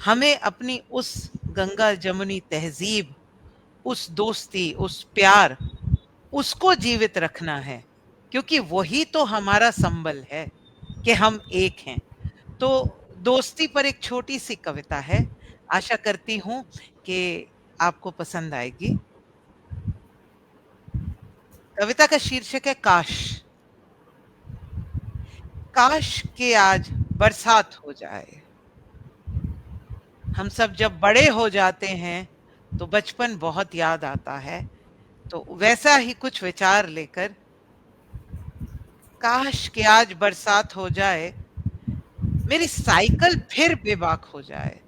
हमें अपनी उस गंगा जमुनी तहजीब, उस दोस्ती, उस प्यार, उसको जीवित रखना है, क्योंकि वही तो हमारा संबल है कि हम एक हैं। तो दोस्ती पर एक छोटी सी कविता है, आशा करती हूं कि आपको पसंद आएगी। कविता का शीर्षक है काश। काश के आज बरसात हो जाए। हम सब जब बड़े हो जाते हैं तो बचपन बहुत याद आता है, तो वैसा ही कुछ विचार लेकर, काश के आज बरसात हो जाए, मेरी साइकिल फिर बेबाक हो जाए।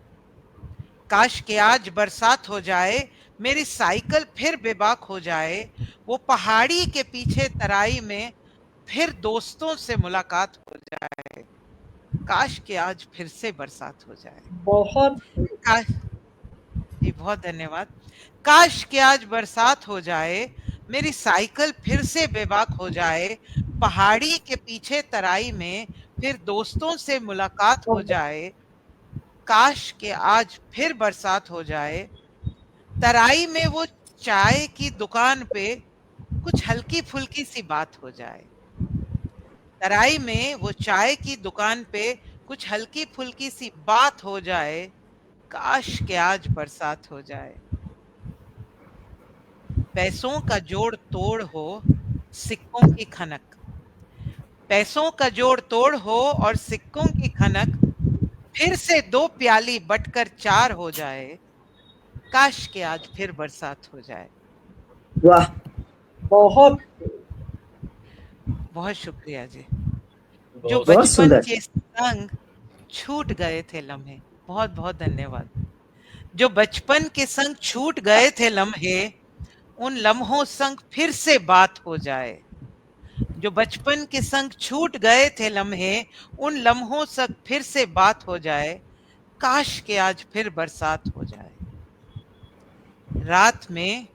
काश के आज बरसात हो जाए, मेरी साइकिल फिर बेबाक हो जाए, वो पहाड़ी के पीछे तराई में फिर दोस्तों से मुलाकात हो जाए। काश के आज फिर से बरसात हो जाए। बहुत जी, बहुत धन्यवाद। काश के आज बरसात हो जाए, मेरी साइकिल फिर से बेबाक हो जाए, पहाड़ी के पीछे तराई में फिर दोस्तों से मुलाकात हो जाए। काश के आज फिर बरसात हो जाए, तराई में वो चाय की दुकान पे कुछ हल्की फुल्की सी बात हो जाए। तराई में वो चाय की दुकान पे कुछ हल्की फुल्की सी बात हो जाए। काश के आज बरसात हो जाए। पैसों का जोड़ तोड़ हो, सिक्कों की खनक। पैसों का जोड़ तोड़ हो और सिक्कों की खनक, फिर से 2 प्याली बटकर 4 हो जाए। काश के आज फिर बरसात हो जाए। वाह, बहुत बहुत शुक्रिया जी। जो बहुत बहुत बचपन सुंदर। के संग छूट गए थे लम्हे, बहुत बहुत धन्यवाद। जो बचपन के संग छूट गए थे लम्हे, उन लम्हों संग फिर से बात हो जाए। जो बचपन के संग छूट गए थे लम्हे, उन लम्हों संग फिर से बात हो जाए। काश के आज फिर बरसात हो जाए। रात में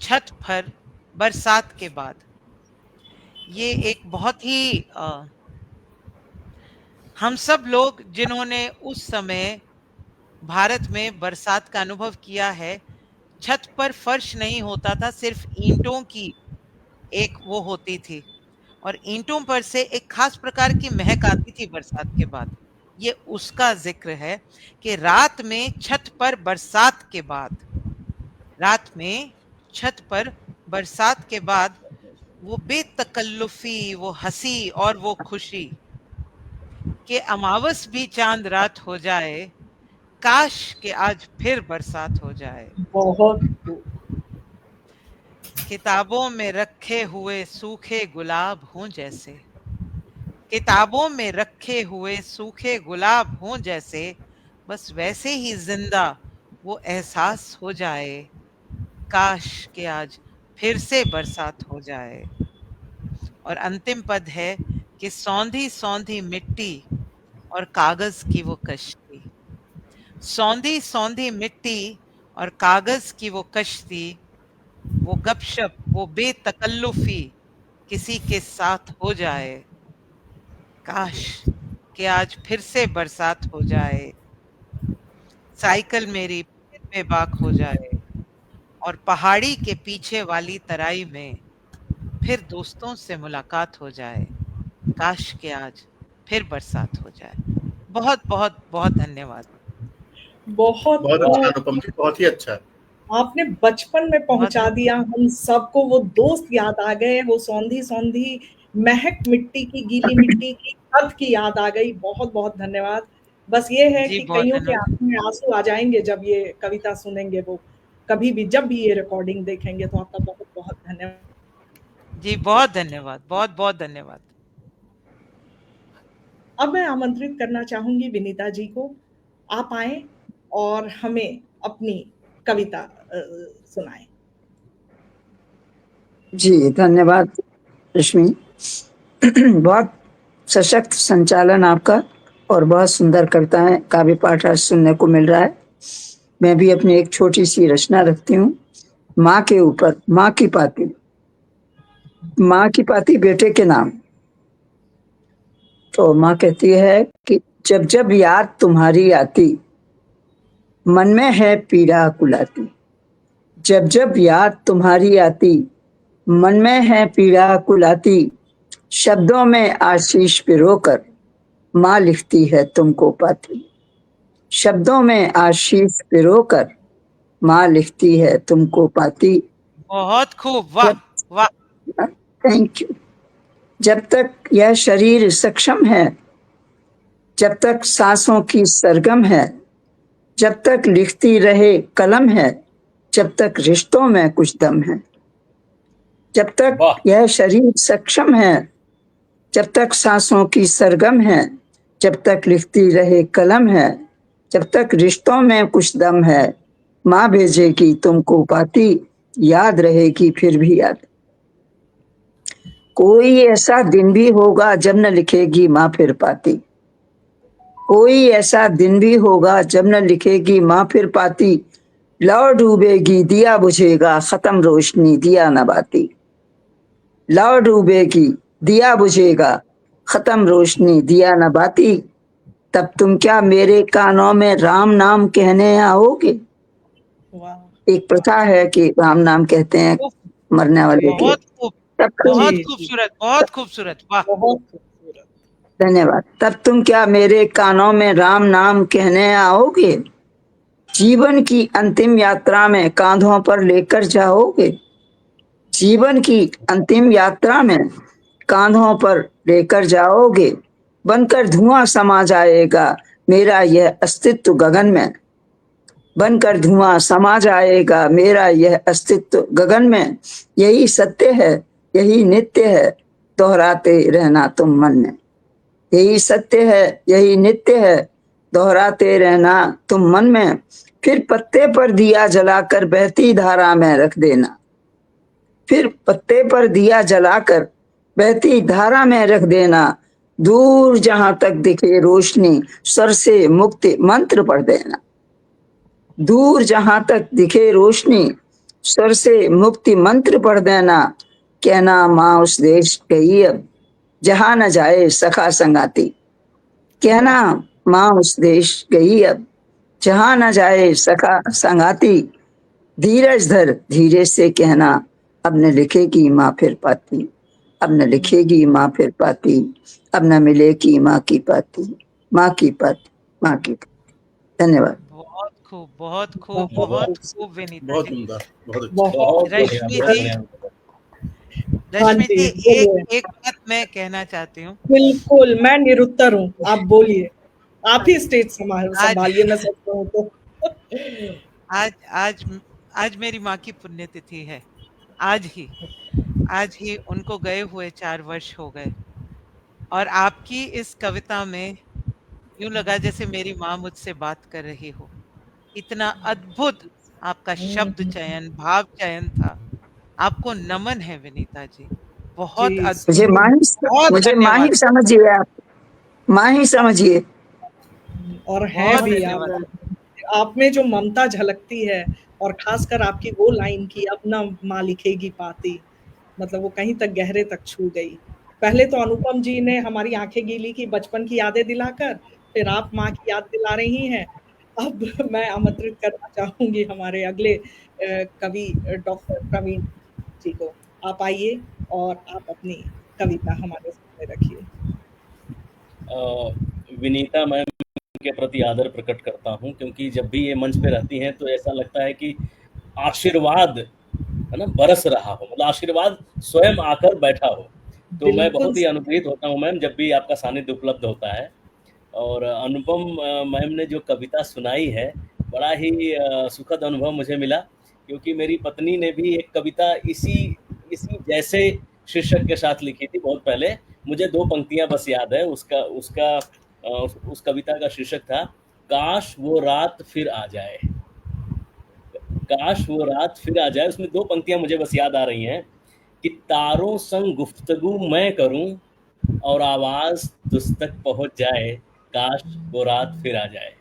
छत पर बरसात के बाद, ये एक बहुत ही हम सब लोग जिन्होंने उस समय भारत में बरसात का अनुभव किया है, छत पर फर्श नहीं होता था, सिर्फ ईंटों की एक वो होती थी और ईंटों पर से एक खास प्रकार की महक आती थी बरसात के बाद। ये उसका जिक्र है कि रात में छत पर बरसात के बाद, रात में छत पर बरसात के बाद वो बेतकल्लुफी, वो हंसी और वो खुशी कि अमावस भी चांद रात हो जाए। काश कि आज फिर बरसात हो जाए। बहुत किताबों में रखे हुए सूखे गुलाब हों जैसे, किताबों में रखे हुए सूखे गुलाब हों जैसे, बस वैसे ही जिंदा वो एहसास हो जाए। काश कि आज फिर से बरसात हो जाए। और अंतिम पद है कि सौंधी सौंधी मिट्टी और कागज की वो कश्ती, सौंधी सौंधी मिट्टी और कागज की वो कश्ती, वो गपशप, वो बेतकल्लुफी किसी के साथ हो जाए। काश कि आज फिर से बरसात हो जाए। साइकिल मेरी फिर बेबाक हो जाए और पहाड़ी के पीछे वाली तराई में फिर दोस्तों से मुलाकात हो जाए। काश कि आज फिर बरसात हो जाए। बहुत बहुत बहुत धन्यवाद। बहुत बहुत अच्छा बहुत अनुपम जी, बहुत ही अच्छा। आपने बचपन में बहुत पहुंचा दिया हम सबको, वो दोस्त याद आ गए, वो सौंधी सौंधी महक मिट्टी की, गीली मिट्टी की, छत की याद आ गई। बहुत बहुत धन्यवाद। बस ये है जी, कि बहुत कईयों के धन्यवाद। आंखों में आंसू आ जाएंगे जब ये कविता सुनेंगे, वो कभी भी जब भी ये रिकॉर्डिंग देखेंगे। तो आपका बहुत बहुत धन्यवाद। जी, बहुत धन्यवाद, बहुत बहुत धन्यवाद। अब मैं आमंत्रित करना चाहूंगी विनीता जी को, आप आए और हमें अपनी कविता सुनाएं। जी, धन्यवाद रश्मि। बहुत सशक्त संचालन आपका और बहुत सुंदर कविताएं, काव्य पाठ आज सुनने को मिल रहा है। मैं भी अपनी एक छोटी सी रचना रखती हूँ, माँ के ऊपर। माँ की पाती, माँ की पाती बेटे के नाम। तो माँ कहती है कि जब जब याद तुम्हारी आती, मन में है पीड़ा कुलाती। जब जब याद तुम्हारी आती, मन में है पीड़ा कुलाती। शब्दों में आशीष पिरोकर माँ लिखती है तुमको पाती। शब्दों में आशीष पिरोकर माँ लिखती है तुमको पाती। बहुत खूब, वाह वाह। Thank you. जब तक यह शरीर सक्षम है, जब तक सांसों की सरगम है, जब तक लिखती रहे कलम है, जब तक रिश्तों में कुछ दम है। जब तक वाह यह शरीर सक्षम है, जब तक सांसों की सरगम है, जब तक लिखती रहे कलम है, जब तक रिश्तों में कुछ दम है। माँ भेजेगी तुमको पाती, याद रहेगी फिर भी याद। कोई ऐसा दिन भी होगा जब न लिखेगी माँ फिर पाती। कोई ऐसा दिन भी होगा जब न लिखेगी माँ फिर पाती। लौ डूबेगी दिया बुझेगा, खत्म रोशनी दिया न बाती। लौ डूबेगी दिया बुझेगा, खत्म रोशनी दिया न बाती। तब तुम क्या मेरे कानों में राम नाम कहने आओगे। वाह, एक प्रथा है कि राम नाम कहते हैं खूब, मरने वाले के। बहुत खूब, तब तुम, बहुत जी जी, खूबसूरत, बहुत खूबसूरत, वाह। बहुत खूबसूरत। धन्यवाद। तब तुम क्या मेरे कानों में राम नाम कहने आओगे। जीवन की अंतिम यात्रा में कांधों पर लेकर जाओगे। जीवन की अंतिम यात्रा में कांधों पर लेकर जाओगे। बनकर धुआं समा जाएगा मेरा यह अस्तित्व गगन में। बनकर धुआं समा जाएगा मेरा यह अस्तित्व गगन में। यही सत्य है, यही नित्य है, दोहराते रहना तुम मन में। यही सत्य है, यही नित्य है, दोहराते रहना तुम मन में। फिर पत्ते पर दिया जलाकर बहती धारा में रख देना। फिर पत्ते पर दिया जलाकर बहती धारा में रख देना। दूर जहां तक दिखे रोशनी स्वर से मुक्ति मंत्र पढ़ देना। दूर जहां तक दिखे रोशनी स्वर से मुक्ति मंत्र पढ़ देना। कहना माँ उस देश गई अब जहां न जाए सखा संगाती। कहना माँ उस देश गई अब जहां न जाए सखा संगाती। धीरज धर धीरे से कहना अब न लिखेगी माँ फिर पाती। अब न लिखेगी माँ फिर पाती। अब न मिलेगी माँ की पाती। माँ की पाती, माँ की पाती। धन्यवाद। बहुत खूब, बहुत खूब, बहुत खूब विनीता बहुत जी। उम्दा, बहुत अच्छा। बहुत रश्मि जी, हाँ रश्मि जी, जी, बोलिए। एक बात मैं कहना चाहती हूँ। बिल्कुल, मैं निरुत्तर हूँ, आप बोलिए। आप ही स्टेज आज संभालिए, मैं सच कहूँ तो। आज आज आज मेरी माँ की पुण्यतिथि है। आज ही उनको गए हुए 4 वर्ष हो गए। और आपकी इस कविता में यूं लगा जैसे मेरी माँ मुझसे बात कर रही हो। इतना अद्भुत आपका शब्द चयन, भाव चयन था। आपको नमन है विनीता जी। बहुत जी, अद्भुत, बहुत मुझे माँ धन्यवाद, ही समझिए आप। माँ ही समझिए। और हैं बहुत भी धन्यवाद। आप में जो ममता झलकती है, और खासकर आपकी वो लाइन की अब ना माँ लिखेगी पाती, मतलब वो कहीं तक गहरे तक छू गई। पहले तो अनुपम जी ने हमारी आंखें गीली की बचपन की यादें दिलाकर, फिर आप माँ की याद दिला रही हैं। अब मैं आमंत्रित करना चाहूंगी हमारे अगले कवि डॉक्टर प्रवीण जी को। आप आइए और आप अपनी कविता हमारे सामने रखिए। विनीता मैम के प्रति आदर प्रकट करता हूँ, क्योंकि जब भी ये मंच पे रहती हैं तो ऐसा लगता है कि आशीर्वाद है ना बरस रहा हो, मतलब आशीर्वाद स्वयं आकर बैठा हो। तो मैं बहुत ही अनुग्रहित होता हूँ मैम जब भी आपका सानिध्य उपलब्ध होता है। और अनुपम मैम ने जो कविता सुनाई है, बड़ा ही सुखद अनुभव मुझे मिला, क्योंकि मेरी पत्नी ने भी एक कविता इसी जैसे शीर्षक के साथ लिखी थी बहुत पहले। मुझे 2 पंक्तियां बस याद है, उस कविता का शीर्षक था काश वो रात फिर आ जाए। काश वो रात फिर आ जाए, उसमें 2 पंक्तियां मुझे बस याद आ रही हैं कि तारों संग गुफ्तगू मैं करूं और आवाज तुझ तक पहुंच जाए, काश वो रात फिर आ जाए।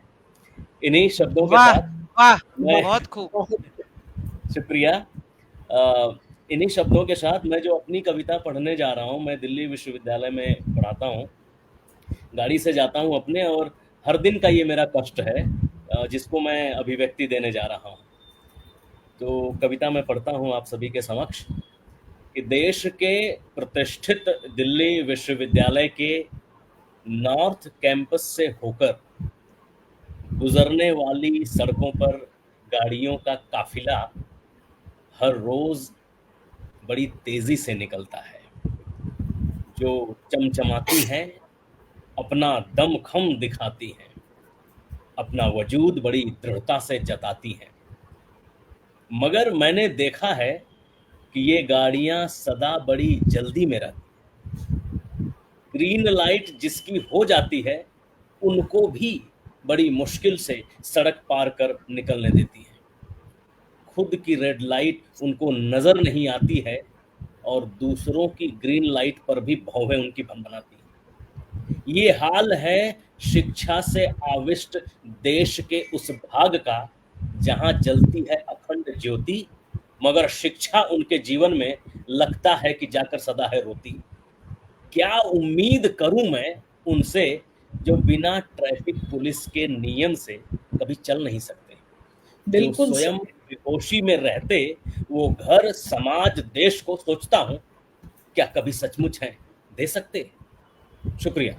इन्हीं शब्दों के वाह, साथ वाह, मैं बहुत खूब। शुक्रिया। इन्हीं शब्दों के साथ मैं जो अपनी कविता पढ़ने जा रहा हूँ, मैं दिल्ली विश्वविद्यालय में पढ़ाता हूँ, गाड़ी से जाता हूँ अपने, और हर दिन का ये मेरा कष्ट है जिसको मैं अभिव्यक्ति देने जा रहा हूँ। तो कविता मैं पढ़ता हूँ आप सभी के समक्ष कि देश के प्रतिष्ठित दिल्ली विश्वविद्यालय के नॉर्थ कैंपस से होकर गुजरने वाली सड़कों पर गाड़ियों का काफिला हर रोज बड़ी तेजी से निकलता है, जो चमचमाती हैं, अपना दमखम दिखाती हैं, अपना वजूद बड़ी दृढ़ता से जताती हैं। मगर मैंने देखा है कि ये गाड़ियां सदा बड़ी जल्दी में रहती, ग्रीन लाइट जिसकी हो जाती है उनको भी बड़ी मुश्किल से सड़क पार कर निकलने देती है। खुद की रेड लाइट उनको नजर नहीं आती है और दूसरों की ग्रीन लाइट पर भी भौहें उनकी भनभनाती है। ये हाल है शिक्षा से आविष्ट देश के उस भाग का जहां जलती है अखंड ज्योति, मगर शिक्षा उनके जीवन में लगता है कि जाकर सदा है रोती। क्या उम्मीद करूं मैं उनसे जो बिना ट्रैफिक पुलिस के नियम से कभी चल नहीं सकते, जो स्वयं बेहोशी में रहते वो घर समाज देश को सोचता हूं, क्या कभी सचमुच है दे सकते? शुक्रिया।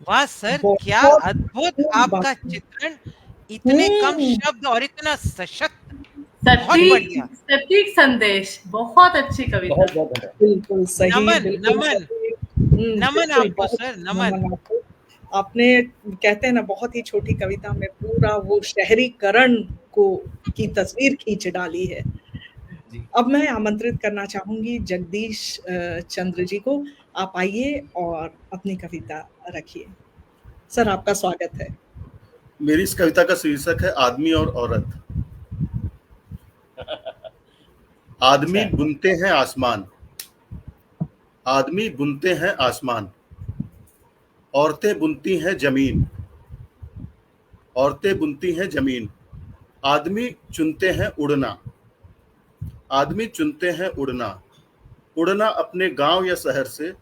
वाह सर, क्या अद्भुत आपका चित्रण, इतने कम शब्द और इतना सशक्त, बहुत बढ़िया, सटीक संदेश, बहुत अच्छी कविता। बिल्कुल सही, नमन, बिल्कुल नमन, सही। नमन आपको सर, नमन। आपने कहते हैं ना बहुत ही छोटी कविता में पूरा वो शहरीकरण को की तस्वीर खींच डाली है। जी। अब मैं आमंत्रित करना चाहूंगी जगदीश चंद्र जी को। आप आइए और अपनी कविता रखिए। सर, आपका स्वागत है। मेरी इस कविता का शीर्षक है आदमी और औरत। आदमी बुनते हैं आसमान, आदमी बुनते हैं आसमान, औरतें बुनती हैं जमीन, औरतें बुनती हैं जमीन। आदमी चुनते हैं उड़ना, आदमी चुनते हैं उड़ना, उड़ना अपने गांव या शहर से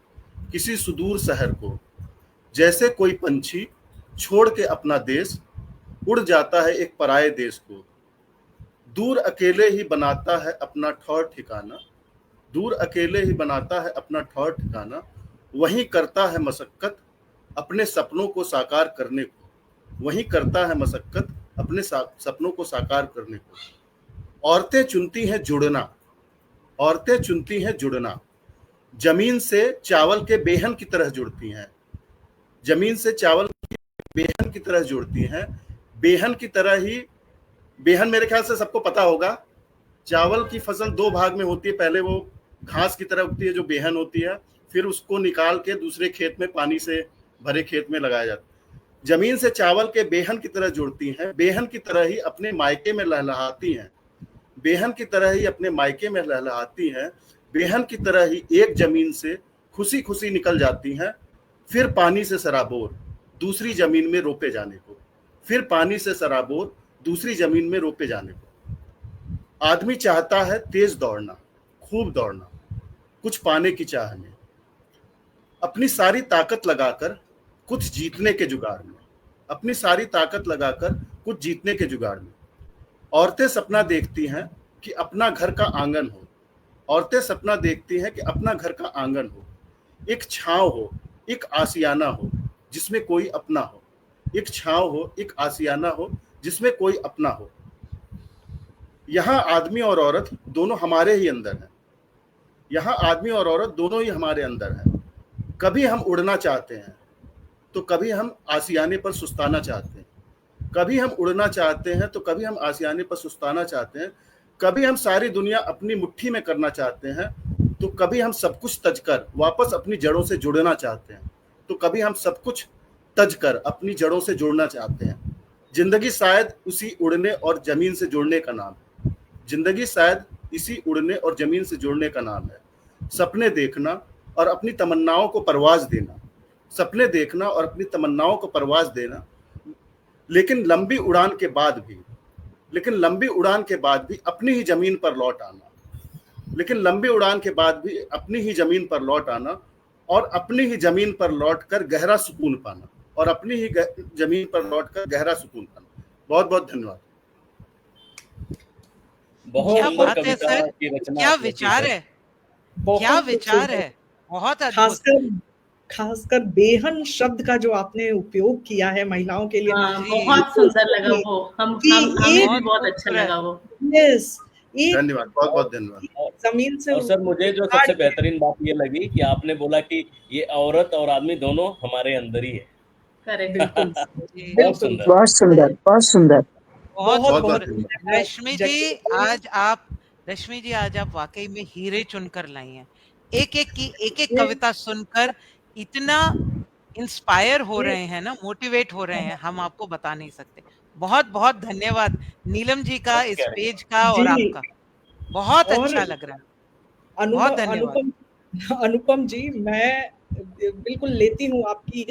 किसी सुदूर शहर को। जैसे कोई पंछी छोड़ के अपना देश उड़ जाता है एक पराये देश को। दूर अकेले ही बनाता है अपना ठौर ठिकाना, दूर अकेले ही बनाता है अपना ठौर ठिकाना। वहीं करता है मशक्कत अपने सपनों को साकार करने को, वहीं करता है मशक्कत अपने सपनों को साकार करने को। औरतें चुनती हैं जुड़ना, औरतें चुनती हैं जुड़ना, जमीन से चावल के बेहन की तरह जुड़ती हैं, जमीन से चावल के बेहन की तरह जुड़ती हैं। बेहन की तरह ही, बेहन मेरे ख्याल से सबको पता होगा, चावल की फसल दो भाग में होती है। पहले वो घास की तरह उगती है जो बेहन होती है, फिर उसको निकाल के दूसरे खेत में पानी से भरे खेत में लगाया जाता है। जमीन से चावल के बेहन की तरह जुड़ती हैं, बेहन की तरह ही अपने मायके में लहलहाती हैं, बेहन की तरह ही अपने मायके में लहलहाती हैं। बेहन की तरह ही एक जमीन से खुशी खुशी निकल जाती हैं, फिर पानी से सराबोर दूसरी जमीन में रोपे जाने को, फिर पानी से सराबोर दूसरी जमीन में रोपे जाने को। आदमी चाहता है तेज दौड़ना, खूब दौड़ना, कुछ पाने की चाह में, अपनी सारी ताकत लगाकर कुछ जीतने के जुगाड़ में, अपनी सारी ताकत लगाकर कुछ जीतने के जुगाड़ में। औरतें सपना देखती हैं कि अपना घर का आंगन हो, औरतें सपना देखती हैं कि अपना घर का आंगन हो, एक छांव हो, एक आसियाना हो जिसमें कोई अपना हो, एक छांव हो, एक आसियाना हो जिसमें कोई अपना हो। यहाँ आदमी और औरत दोनों हमारे ही अंदर हैं, यहाँ आदमी और औरत दोनों ही हमारे अंदर हैं। कभी हम उड़ना चाहते हैं तो कभी हम आसियाने पर सुस्ताना चाहते हैं, कभी हम उड़ना चाहते हैं तो कभी हम आसियाने पर सुस्ताना चाहते हैं। कभी हम सारी दुनिया अपनी मुट्ठी में करना चाहते हैं तो कभी हम सब कुछ तजकर वापस अपनी जड़ों से जुड़ना चाहते हैं, तो कभी हम सब कुछ तजकर अपनी जड़ों से जुड़ना चाहते हैं। जिंदगी शायद उसी उड़ने और जमीन से जुड़ने का नाम है, जिंदगी शायद इसी उड़ने और जमीन से जुड़ने का नाम है। सपने देखना और अपनी तमन्नाओं को परवाज देना, सपने देखना और अपनी तमन्नाओं को परवाज देना, लेकिन लंबी उड़ान के बाद भी, लेकिन लंबी उड़ान के बाद भी अपनी ही जमीन पर लौट आना, लेकिन लंबी उड़ान के बाद भी अपनी ही जमीन पर लौट आना, और अपनी ही जमीन पर लौटकर गहरा सुकून पाना, और अपनी ही जमीन पर लौटकर गहरा सुकून पाना। बहुत बहुत धन्यवाद। बहुत क्या सुंदर बात है कविता सर, की रचना क्या आपने की विचार है। है, क्या विचार है, बहुत अद्भुत। खासकर बेहन शब्द का जो आपने उपयोग किया है महिलाओं के लिए, हाँ, बहुत सुंदर लगा वो, हमें भी बहुत अच्छा लगा वो। यस, धन्यवाद, बहुत बहुत धन्यवाद। जमीन से। और सर मुझे जो सबसे बेहतरीन बात ये लगी कि आपने बोला कि ये औरत और आदमी दोनों हमारे अंदर ही है। करेक्ट, बिल्कुल बहुत सुंदर, बहुत सुंदर, बहुत सुंदर। बहुत बहुत रश्मि जी, आज आप वाकई में हीरे चुनकर लाई हैं। एक एक कविता सुनकर इतना इंस्पायर हो रहे हैं ना, मोटिवेट हो रहे हैं, हम आपको बता नहीं सकते। बहुत बहुत धन्यवाद नीलम जी का, इस पेज का और आपका, बहुत अच्छा लग रहा है। बहुत धन्यवाद अनुपम जी, मैं बिल्कुल लेती हूँ आपकी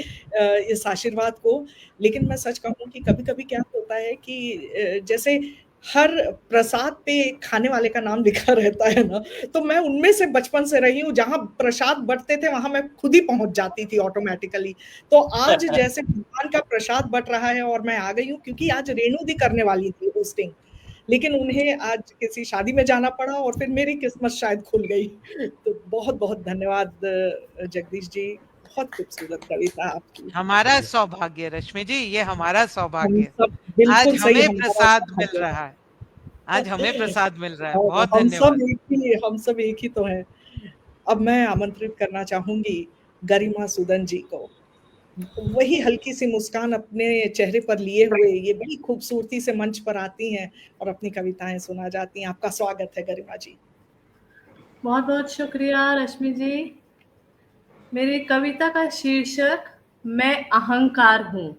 इस आशीर्वाद को, लेकिन मैं सच कहूँ कि कभी-कभी क्या होता है कि जैसे हर प्रसाद पे खाने वाले का नाम लिखा रहता है ना, तो मैं उनमें से बचपन से रही हूँ, जहाँ प्रसाद बँटते थे वहाँ मैं खुद ही पहुँच जाती थी ऑटोमैटिकली। तो आज जैसे भगवान का प्रसाद बँट रहा है और मैं आ गई हूँ, क्योंकि आज रेणु दी करने वाली थी होस्टिंग, लेकिन उन्हें आज किसी शादी में जाना पड़ा और फिर मेरी किस्मत शायद खुल गई। तो बहुत-बहुत धन्यवाद जगदीश जी, बहुत खूबसूरत कविता आपकी। हमारा सौभाग्य रश्मि जी, ये हमारा सौभाग्य, आज बिल्कुल सही, हमें प्रसाद मिल रहा है, आज हमें प्रसाद मिल रहा है। बहुत हम धन्यवाद। सब एक ही तो हैं। अब मैं आमंत्रित करना चाहूंगी गरिमा सुदन जी को। वही हल्की सी मुस्कान अपने चेहरे पर लिए हुए ये बड़ी खूबसूरती से मंच पर आती हैं और अपनी कविताएं सुना जाती हैं। आपका स्वागत है गरिमा जी। बहुत बहुत शुक्रिया रश्मि जी। मेरी कविता का शीर्षक मैं अहंकार हूं।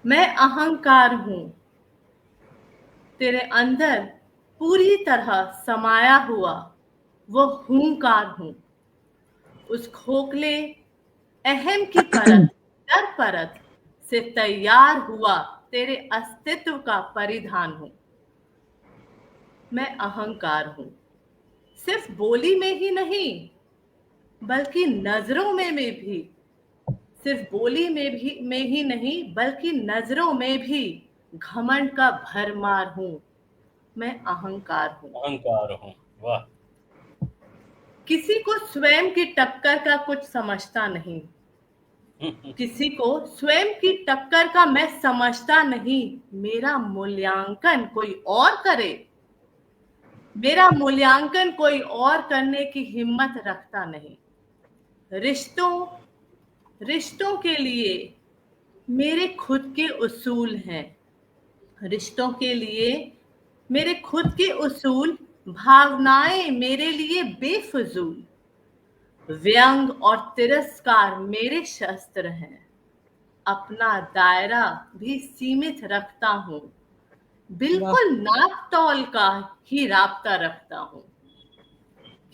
मैं अहंकार हूं, तेरे अंदर पूरी तरह समाया हुआ वो हुंकार हूं। उस खोखले अहम की परत दर परत से तैयार हुआ तेरे अस्तित्व का परिधान हूं। मैं अहंकार हूं, सिर्फ बोली में ही नहीं बल्कि नजरों में भी। सिर्फ बोली में ही नहीं बल्कि नजरों में भी घमंड का भरमार हूं। मैं अहंकार हूं। अहंकार हूँ, वाह। किसी को स्वयं की टक्कर का कुछ समझता नहीं। किसी को स्वयं की टक्कर का मैं समझता नहीं। मेरा मूल्यांकन कोई और करे, मेरा मूल्यांकन कोई और करने की हिम्मत रखता नहीं। रिश्तों के लिए मेरे खुद के उसूल हैं। रिश्तों के लिए मेरे खुद के उसूल, भावनाएं मेरे लिए बेफजूल। व्यंग और तिरस्कार मेरे शस्त्र हैं। अपना दायरा भी सीमित रखता हूँ। बिल्कुल नाप तौल का ही राब्ता रखता हूँ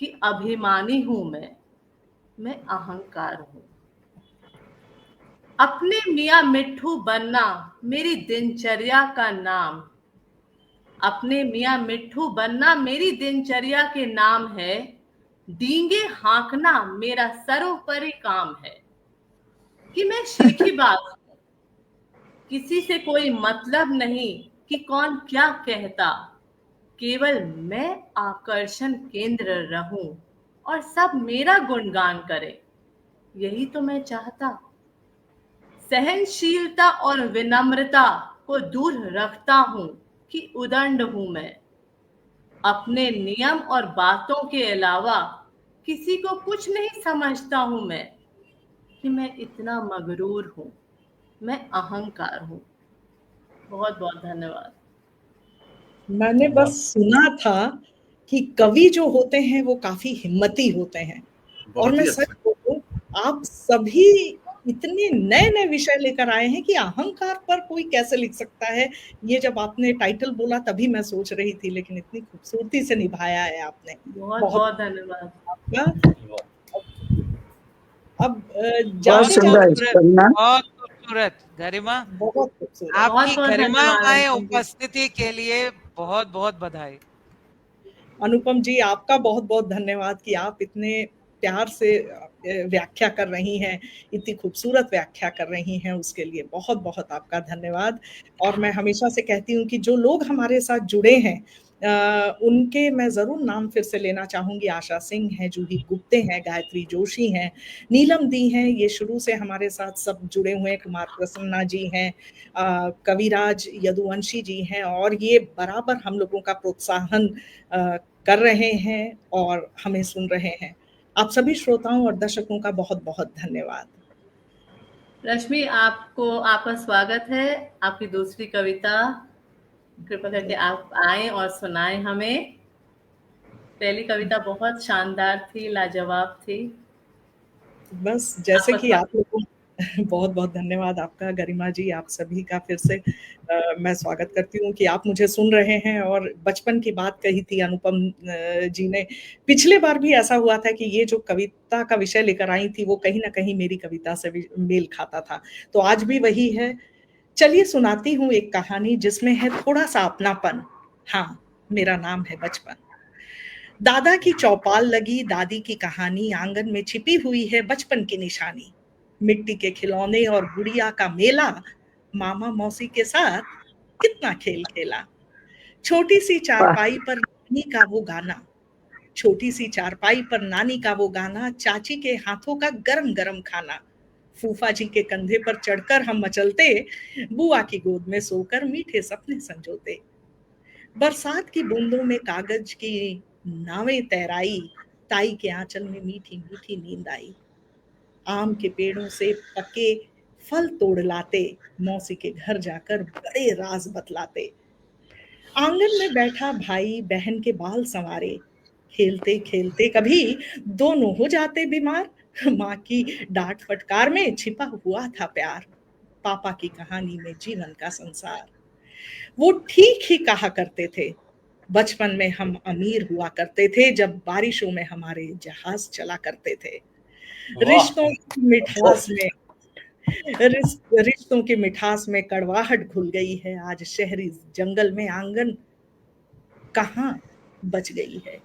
कि अभिमानी हूं मैं अहंकार हूं। अपने मियाँ मिट्ठू बनना मेरी दिनचर्या का नाम। अपने मियाँ मिट्ठू बनना मेरी दिनचर्या के नाम है। डींगे हाँकना मेरा सर्वोपरि काम है कि मैं शीखीबाज हूं। किसी से कोई मतलब नहीं कि कौन क्या कहता। केवल मैं आकर्षण केंद्र रहूं और सब मेरा गुणगान करें, यही तो मैं चाहता। सहनशीलता और विनम्रता को दूर रखता हूं कि उदंड हूं मैं। अपने नियम और बातों के अलावा किसी को कुछ नहीं समझता हूं मैं कि मैं इतना मगरूर हूं। मैं अहंकार हूं। बहुत बहुत धन्यवाद। मैंने बस सुना था कि कवि जो होते हैं वो काफी हिम्मती होते हैं और बहुत मैं ही सच अच्छा। बोलूं, आप सभी इतने नए नए विषय लेकर आए हैं कि अहंकार पर कोई कैसे लिख सकता है। ये जब आपने टाइटल बोला तभी मैं सोच रही थी, लेकिन इतनी खूबसूरती से निभाया है आपने। बहुत बहुत बहुत धन्यवाद। आपका। वाह। अब बहुत जाते बहुत सुंदर जाते खूबसूरत, गरिमा। बहुत खूबसूरत गरिमा। बहुत खूबसूरत। बहुत आपकी बहुत धन्यवाद गरिमामय अनुपम जी। उपस्थिति के लिए बहुत बहुत बधाई। अनुपम जी, आपका बहुत बहुत धन्यवाद कि आप इतने प्यार से व्याख्या कर रही हैं, इतनी खूबसूरत व्याख्या कर रही हैं, उसके लिए बहुत बहुत आपका धन्यवाद। और मैं हमेशा से कहती हूँ कि जो लोग हमारे साथ जुड़े हैं उनके मैं जरूर नाम फिर से लेना चाहूंगी। आशा सिंह हैं, जूही गुप्ते हैं, गायत्री जोशी हैं, नीलम दी हैं, ये शुरू से हमारे साथ सब जुड़े हुए हैं, कुमार प्रसन्ना जी हैं, कविराज यदुवंशी जी हैं, और ये बराबर हम लोगों का प्रोत्साहन कर रहे हैं और हमें सुन रहे हैं। आप सभी श्रोताओं और दर्शकों का बहुत बहुत धन्यवाद। रश्मि, आपका स्वागत है। आपकी दूसरी कविता कृपा करके आप आए और सुनाएं हमें। पहली कविता बहुत शानदार थी, लाजवाब थी। बस जैसे आपका कि आप स्वागत। लोगों बहुत बहुत धन्यवाद आपका गरिमा जी, आप सभी का फिर से मैं स्वागत करती हूँ कि आप मुझे सुन रहे हैं। और बचपन की बात कही थी अनुपम जी ने, पिछले बार भी ऐसा हुआ था कि ये जो कविता का विषय लेकर आई थी वो कहीं ना कहीं मेरी कविता से भी मेल खाता था, तो आज भी वही है। चलिए सुनाती हूँ एक कहानी जिसमें है थोड़ा सा अपनापन। हाँ, मेरा नाम है बचपन। दादा की चौपाल लगी दादी की कहानी, आंगन में छिपी हुई है बचपन की निशानी। मिट्टी के खिलौने और गुड़िया का मेला, मामा मौसी के साथ कितना खेल खेला। छोटी सी वाह। चारपाई पर नानी का वो गाना, छोटी सी चारपाई पर नानी का वो गाना, चाची के हाथों का गरम गरम खाना। फूफा जी के कंधे पर चढ़कर हम मचलते, बुआ की गोद में सोकर मीठे सपने संजोते। बरसात की बूंदों में कागज की नावें तैराई, ताई के आंचल में मीठी मीठी नींद आई। आम के पेड़ों से पके फल तोड़ लाते, मौसी के घर जाकर बड़े राज बतलाते। आंगन में बैठा भाई बहन के बाल संवारे, खेलते खेलते कभी दोनों हो जाते बीमार। माँ की डांट फटकार में छिपा हुआ था प्यार, पापा की कहानी में जीवन का संसार। वो ठीक ही कहा करते थे, बचपन में हम अमीर हुआ करते थे जब बारिशों में हमारे जहाज चला करते थे। वाह रिश्तों की मिठास में रिश्तों की मिठास में कड़वाहट घुल गई है, आज शहरी जंगल में आंगन कहाँ बच गई है।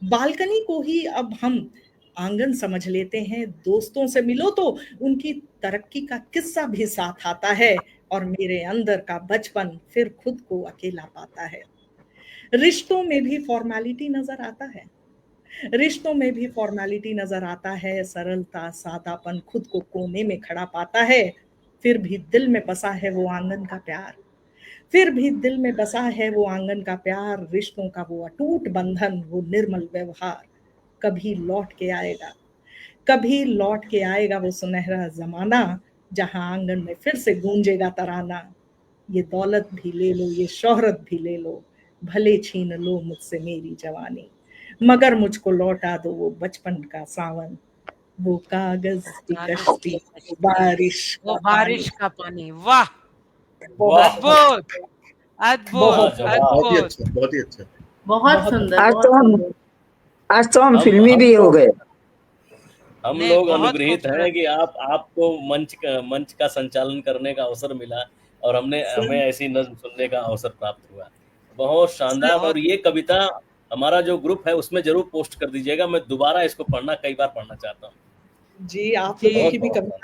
बालकनी को ही अब हम आंगन समझ लेते हैं, दोस्तों से मिलो तो उनकी तरक्की का किस्सा भी साथ आता है, और मेरे अंदर का बचपन फिर खुद को अकेला पाता है। रिश्तों में भी फॉर्मेलिटी नजर आता है, रिश्तों में भी फॉर्मेलिटी नजर आता है, सरलता सादापन खुद को कोने में खड़ा पाता है। फिर भी दिल में बसा है वो आंगन का प्यार, फिर भी दिल में बसा है वो आंगन का प्यार, रिश्तों का वो अटूट बंधन, वो निर्मल व्यवहार। कभी लौट के आएगा, कभी लौट के आएगा वो सुनहरा जमाना, जहां आंगन में फिर से गूंजेगा तराना। ये दौलत भी ले लो, ये शोहरत भी ले लो, भले छीन लो मुझसे मेरी जवानी, मगर मुझको लौटा दो वो बचपन का सावन, वो कागज की कश्ती, वो बारिश वो का बारिश पानी। का पानी। वाह, वाह अद्भुत अद्भुत बहुत बहुत ही अद्भुत। अच्छा, बहुत ही अच्छा। बहुत बहुत सुंदर, आज बहुत तो हम सुंदर। आज तो हम हम फिल्मी हम भी हो तो गए। हम नहीं, लोग बहुत अनुग्रहित हैं खूबसूरत। कि आपको मंच का संचालन करने का अवसर मिला और हमें सर, ऐसी नज्म सुनने का अवसर प्राप्त हुआ। बहुत शानदार। सर, और बहुत ये कविता हमारा जो ग्रुप है उसमें जरूर पोस्ट कर दीजिएगा, मैं दोबारा इसको कई बार पढ़ना चाहता हूँ। जी, आप जी, लोगों की भी बहुत बहुत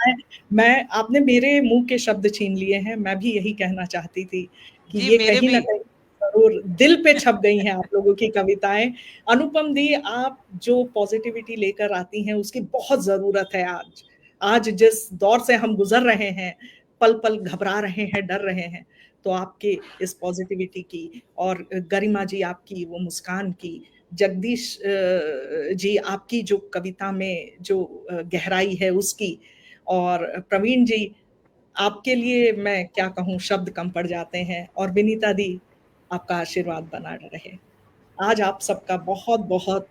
कविताएं, आपने मेरे मुंह के शब्द छीन लिए हैं। मैं भी यही कहना चाहती थी कि जी ये मेरे कहीं भी। ना कहीं जरूर दिल पे छप गई हैं आप लोगों की कविताएं। अनुपम दी, आप जो पॉजिटिविटी लेकर आती हैं उसकी बहुत जरूरत है आज। आज जिस दौर से हम गुजर रहे हैं, पल पल घबरा रहे हैं, डर रहे हैं, तो आपके इस पॉजिटिविटी की, और गरिमा जी आपकी वो मुस्कान की, जगदीश जी आपकी जो कविता में जो गहराई है उसकी, और प्रवीण जी आपके लिए मैं क्या कहूँ, शब्द कम पड़ जाते हैं, और विनीता दी आपका आशीर्वाद बना रहे। आज आप सबका बहुत बहुत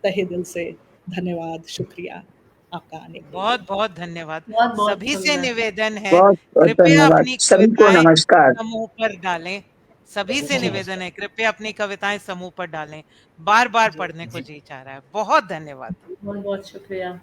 तहे दिल से धन्यवाद, शुक्रिया आपका आने के लिए। बहुत बहुत धन्यवाद। बहुत बहुत सभी से सुंदर। निवेदन है, बहुत बहुत कृपया धन्यवाद अपनी सभी को। कविताएं नमस्कार। समूह पर डालें। सभी से जी निवेदन है, कृपया अपनी कविताएं समूह पर डालें। बार बार जी पढ़ने को जी जी चाह रहा है। बहुत धन्यवाद। बहुत बहुत शुक्रिया।